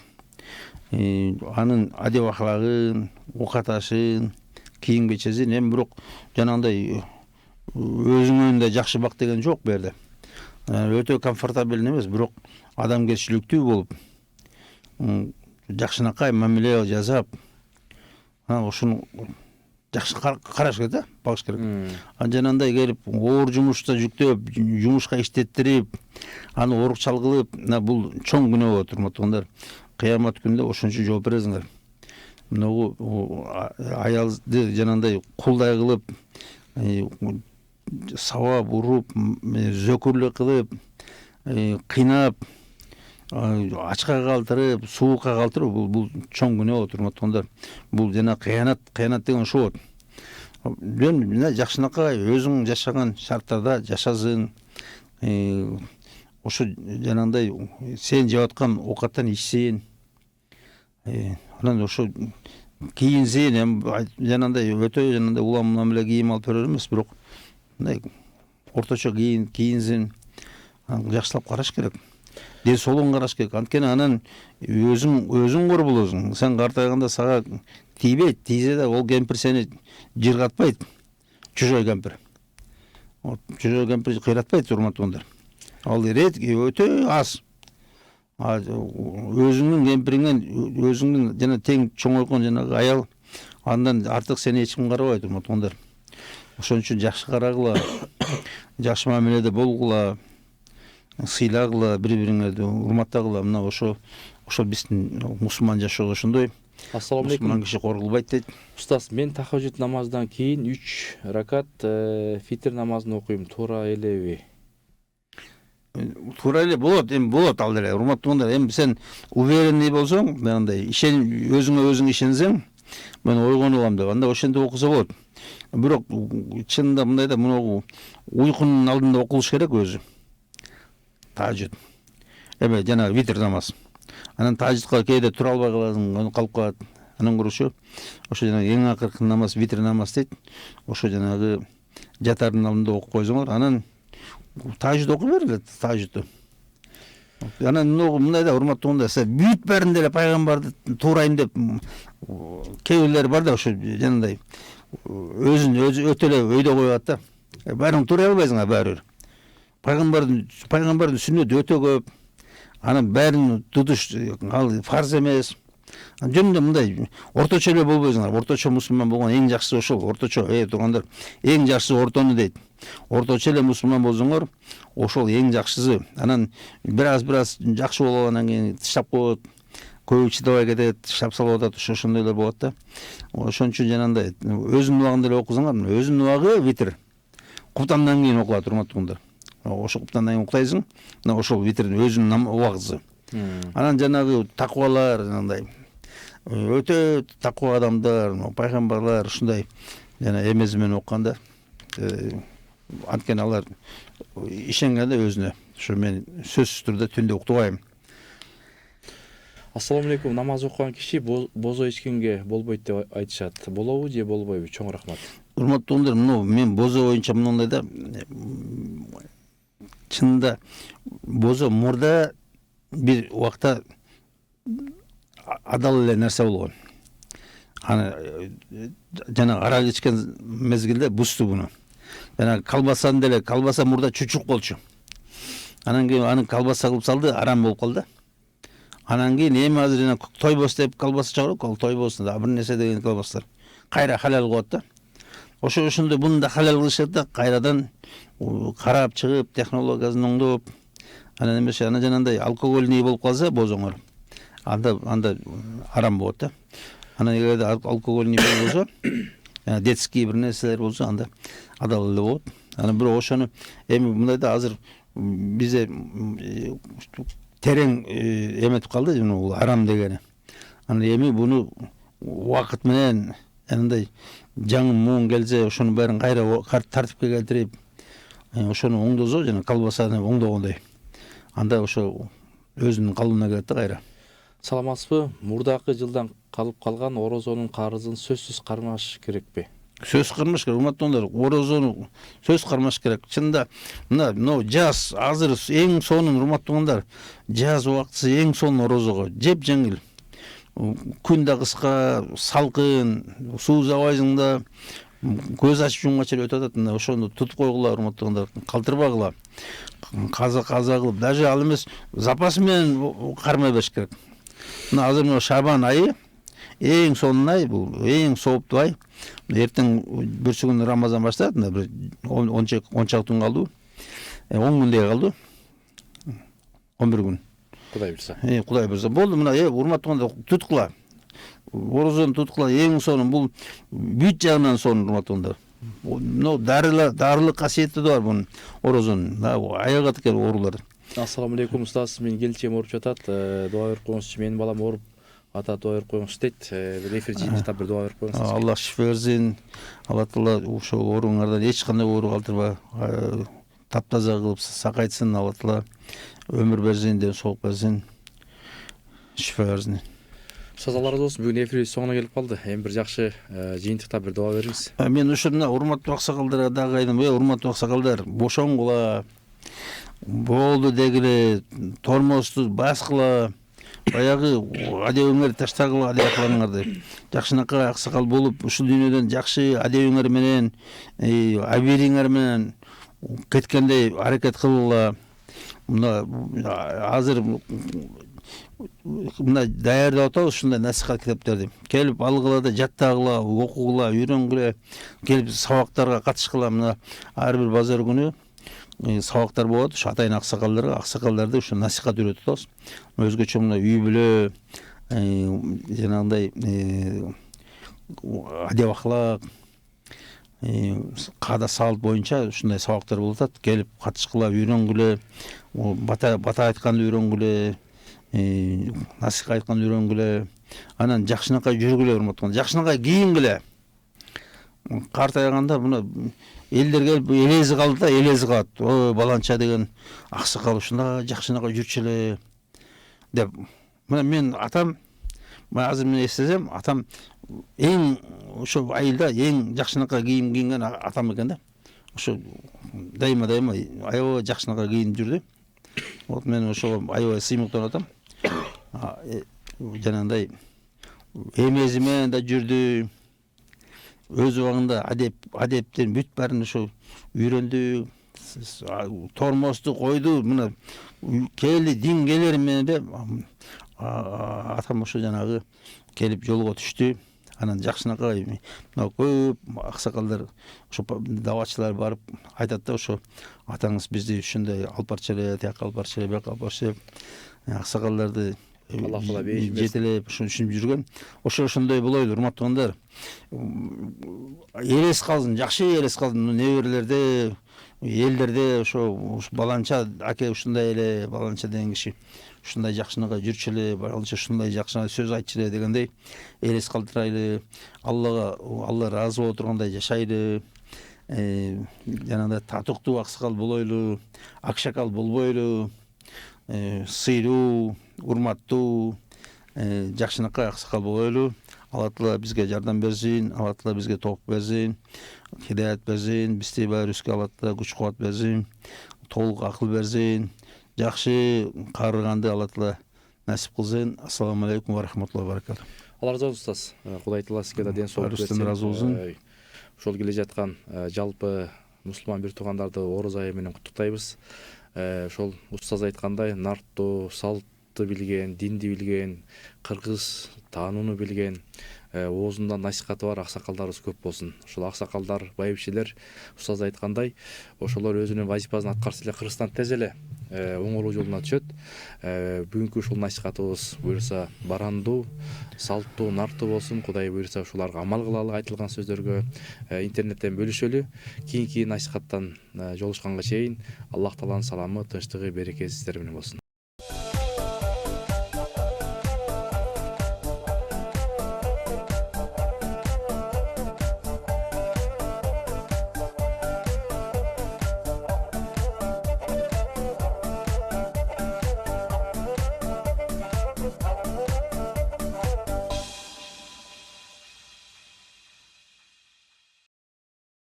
Анын адеп аклагын, окаташын, кийим кечесин, эми бирок жанагындай өзүңөн жакшы бак деген жок бу жерде. Өтө комфортабельный эмес, бирок адамгерчиликтүү болуп, жакшынакай мамиле жасап, ошону жакшы караш керек да, багыш керек. Жанагындай келип оор жумушта жүктөп, жумушка иштеттирип, аны орукчал кылып, бул чоң күнөө болот, урматтуу угундар. Кыямат күндө ошон үчүн жооп бересиңер. Мына аялды жанагындай кулдай кылып, сабап, уруп, зөкүрлүк кылып, кыйнап, ачка калтырып, суукка калтырып, бул чоң күнөө болот, урматтуу угундар. Бул жана кыянат деген ошо болот. Мен жакшынакай өзүң жашаган шарттарда жашасын, ошо жанагындай сен жеп аткан оокаттан ичсин, анан ошо кийинсин, жанагындай өтө жанагындай улам мамиле кийим алып берер эмес, бирок мындай орточо кийинсин, жакшылап караш керек. Ден соолугун караш керек. Анткени анан өзүң кор болосуң. Сен картайганда сага тийбейт, тийсе да ол кемпир сени жыргатпайт. Чужой кемпир. Чужой кемпир кыйратпайт, урматтуу угундар. Ал өтө аз. Өзүңдүн кемпириңден, өзүңдүн жана тең чоңойгон жанагы аял, андан артык сени эч ким карабайт, урматтуу угундар. Ошон үчүн жакшы карагыла, жакшы мамиледе болгула, сыйлагыла, бири-бириңерди урматтагыла. Мына ошо биздин мусулман жашоо ошондой. Ассаламу алейкум. Мусулман киши коргулбайт дейт. Устаз, мен тахажжуд намаздан кийин 3 ракат фитр намазын окуйм. Туура элеби? туура эле болот, эми болот ал деле. Урматтуулар, эми сен уверенный болсоң, мындай өзүңө өзүң ишенсең, мен ойгонуп алам деп, анда ошентип окуса болот. Бирок чынында мындай да, мына уйкунун алдында окулуш керек өзү. Тажид. Эме жанагы витр намаз. Анан тажидка кээде тура албай каласың, калып калат. Анан көрүшү ошо жанагы эң акыркы намаз, витр намаз дейт. Ошо жанагы жатардын алдында окуп койсоңор, анан тажид окуй бер, тажидти. Анан мындай да, урматтуулар, бүт бәрин деле пайгамбарды туурайын деп кээ бирлер бар да, ошо жанагындай өзүн өтө эле өйдө коюп атат да. Бәрин туурай албайсың, баары бир. Пайгамбардын сүннөтү өтө көп. Анан бәрин тутуш ал фарз эмес. Жөнүндө мындай орточо эле болбойсуңар. Орточо мусулман болгон эң жакшысы ошол. Орточо тургандар, эң жакшысы ортону дейт. Орточо эле мусулман болсоңор, ошол эң жакшысы. Анан бир аз жакшы болуп алгандан кийин таштап коет. Көбү чыдабай кетет, таштап салып атат, ошондойлор болот да. Ошон үчүн жанагындай өзүнүн убагында эле окусаңар, өзүнүн убагы витр. Куптандан кийин окулат, урматтуулар. Ошо куптандан кийин уктайсың, мына ошол витрдин өзүнүн убагысы. Анан жанагы таквалар, жанагындай өтө таква адамдар, пайгамбарлар ушундай жана эмези менен окканда, анткени алар ишенгенде өзүнө. Ошо мен сөзсүз түрдө түндө уктубайм. Ассаламу алейкум. Намаз окуган киши бозо ичкенге болбойт деп айтышат. Болобу же болбойбу? Чоң рахмат. Урматтуулар, мен бозо боюнча мындай да, чынында бозо мурда бир убакта адал эле нерсе болгон. Аны жана арак ичкен мезгилде бусту буну. Жана колбасан деле, колбаса мурда чучук болчу. Анан кийин аны колбаса кылып салды, арам болуп калды. Анан кийин эми азыр жана тойбос деп колбаса чыгарып, ал тойбос да бир нерсе деген колбастар. Кайра халал кылып да. Ошондой буну да халал кылышат да, кайрадан карап чыгып, технологиясын оңдоп, анан эмесе ана жанагындай алкогольный болуп калса бозоңор. Анда арам болот да. Анан эгерде алкогольный болбосо, детский бир нерселер болсо, анда адал эле болот. Анан бирок ошону эми мындай да, азыр бизде терең эметип калды, бул арам дегени. Анан эми буну убакыт менен андай жаңы муун келсе, ошонун баарын кайра тартипке келтирип, ошону оңдосо, жана колбасаны оңдогондой, анда ошо өзүнүн калыбына келет да кайра. Саламатсызбы? Мурдакы жылдан калып калган орозонун карызын сөзсүз кармаш керекпи? Сөз кармаш керек, урматтуулар, орозону сөз кармаш керек. Чынында мына жаз азыр эң сонун, урматтуулар, жаз убактысы эң сонун орозого. Жеп жеңил. Күн да кыска, салкын, суу забайсың да, көз ачып жумганча эле өтүп атат. Ошону тутуп койгула, урматтуулар, калтырбагыла. Каза кылып, даже ал эмес запас менен кармай бериш керек. Мына азыр мына Шабан айы эң сонун ай, бул эң сооптуу ай. Эртең бүрсү күнү Рамазан башталат, бир 10 чакты күн калды. 10 күндөй калды. 11 күн. Кудай билсе. Кудай билсе. Болду, мына урматтуулар, туткула. Орозону туткула, эң сонун бул бүт жагынан сонун, урматтуулар. Дарылык касиети да бар бунун орозонун. Аяга тикер оорулар. Ассаламу алейкум, устаз. Менин келинчегим ооруп жатат. Дуа берип коюңузчу. Менин балам ооруп, ата дуа берип коюңуз дейт. Бир эфир жыйынтыктап бир дуа берип коюңуз. Аллах шифа берсин. Алла Таала ошол ооруңардан эч кандай оору калтырбай, таптаза кылып сакайтсын. Алла Таала өмүр берсин, ден соолук берсин. Шифа берсин. Устаз, Алла разы болсун. Бүгүн эфирибиз соңуна келип калды. Эми бир жакшы жыйынтыктап бир дуа бериңиз. Мен ошо мына урматтуу аксакалдарга дагы айтам, урматтуу аксакалдар, бошоңгула. Болду дегиле, тормозду баскыла. Баягы адебиңерди таштагыла, адебиңерди. Жакшынакай аксакал болуп, ушул дүйнөдөн жакшы адебиңер менен, абириңер менен кеткендей аракет кылгыла. Мына азыр мына даярдап атабыз ушундай насихат китептерди. Келип алгыла да, жаттагыла, окугула, үйрөнгүлө, келип сабактарга катышкыла. Мына ар бир базар күнү сабактар болот. Ушу атайын аксакалдарды ушу насихат үйрөтүп атабыз. Өзгөчө мына үй бүлө, жанагындай адеп аклак, каада салт боюнча ушундай сабактар болуп атат. Келип катышкыла, үйрөнгүлө, бата айтканды үйрөнгүлө, насыйха айтканды үйрөнгүлө, анан жакшынакай жүргүлө, урматтуу. Жакшынакай кийингиле. Картайганда мына элдер келип элези калды да, элези калат. Ой, баланча деген аксакал ушундай жакшынакай жүрчү эле деп. Мына мен атам, азыр мен эстесем, атам эң ошо айылда эң жакшынакай кийим кийинген атам экен да. Ошо дайыма аябай жакшынакай кийинип жүрдү. Вот мен ошого аябай сыймыктанып атам. Жанагындай эмези менен да жүрдү. Өз убагында адептен бүт баарын ошо үйрөндү. Тормосту койду. Мына келди дин келер менен де атам ошо жанагы келип жолго түштү. Анан жакшынакай мына көп аксакалдар, ошо давачылар барып айтат да, ошо атаңыз бизди ушундай алып барчу эле, тияка алып барчу эле, бияка алып барчу эле. Аксакалдарды Алла кыла бейишин жетелеп ушинтип жүргөн. Ошондой болойлу, урматтуугандар. Элес калсын, жакшы элес калсын неберелерде, элдерде ошо баланча аке ушундай эле, баланча деген киши ушундай жакшынакай жүрчү эле, баланча ушундай жакшы сөз айтчу эле дегендей элес калтырайлы. Алла ыраазы боло тургандай жашайлы. Жанагындай татыктуу аксакал болойлу, акшакал болбойлу. Сыйлуу, урматтуу, жакшынакай аксакал болойлу. Алла Таала бизге жардам берсин, Алла Таала бизге тоок берсин, хидаят берсин, бизди баарыбызга Алла Таала күч кубат берсин, толук акыл берсин, жакшы каарыганды Алла Таала насип кылсын. Ассаламу алейкум ва рахматуллахи ва баракатуh. Алла разы болсун устаз. Кудай Таала сизге да ден соолук берсин. Разы болсун. Ошол келе жаткан жалпы мусулман бир туугандарды Орус айы менен куттуктайбыз. Ошол устаз айткандай нартты, салтты билген, динди билген, кыргыз таанууну билген, оозунда насихаты бар аксакалдарыбыз көп болсун. Ошол аксакалдар, байбичелер устаз айткандай, ошолор өзүнүн вазифасын аткарса эле Кыргызстан тез эле оңолуу жолуна түшөт. Бүгүнкү ушул насихатыбыз буюрса барандуу, салттуу, нартуу болсун. Кудай буюрса ушуларга амал кылалы, айтылган сөздөргө интернеттен бөлүшөлү. Кийинки насихаттан жолугушканга чейин Аллах Тааланын саламы, тынчтыгы, берекеси сиздер менен болсун.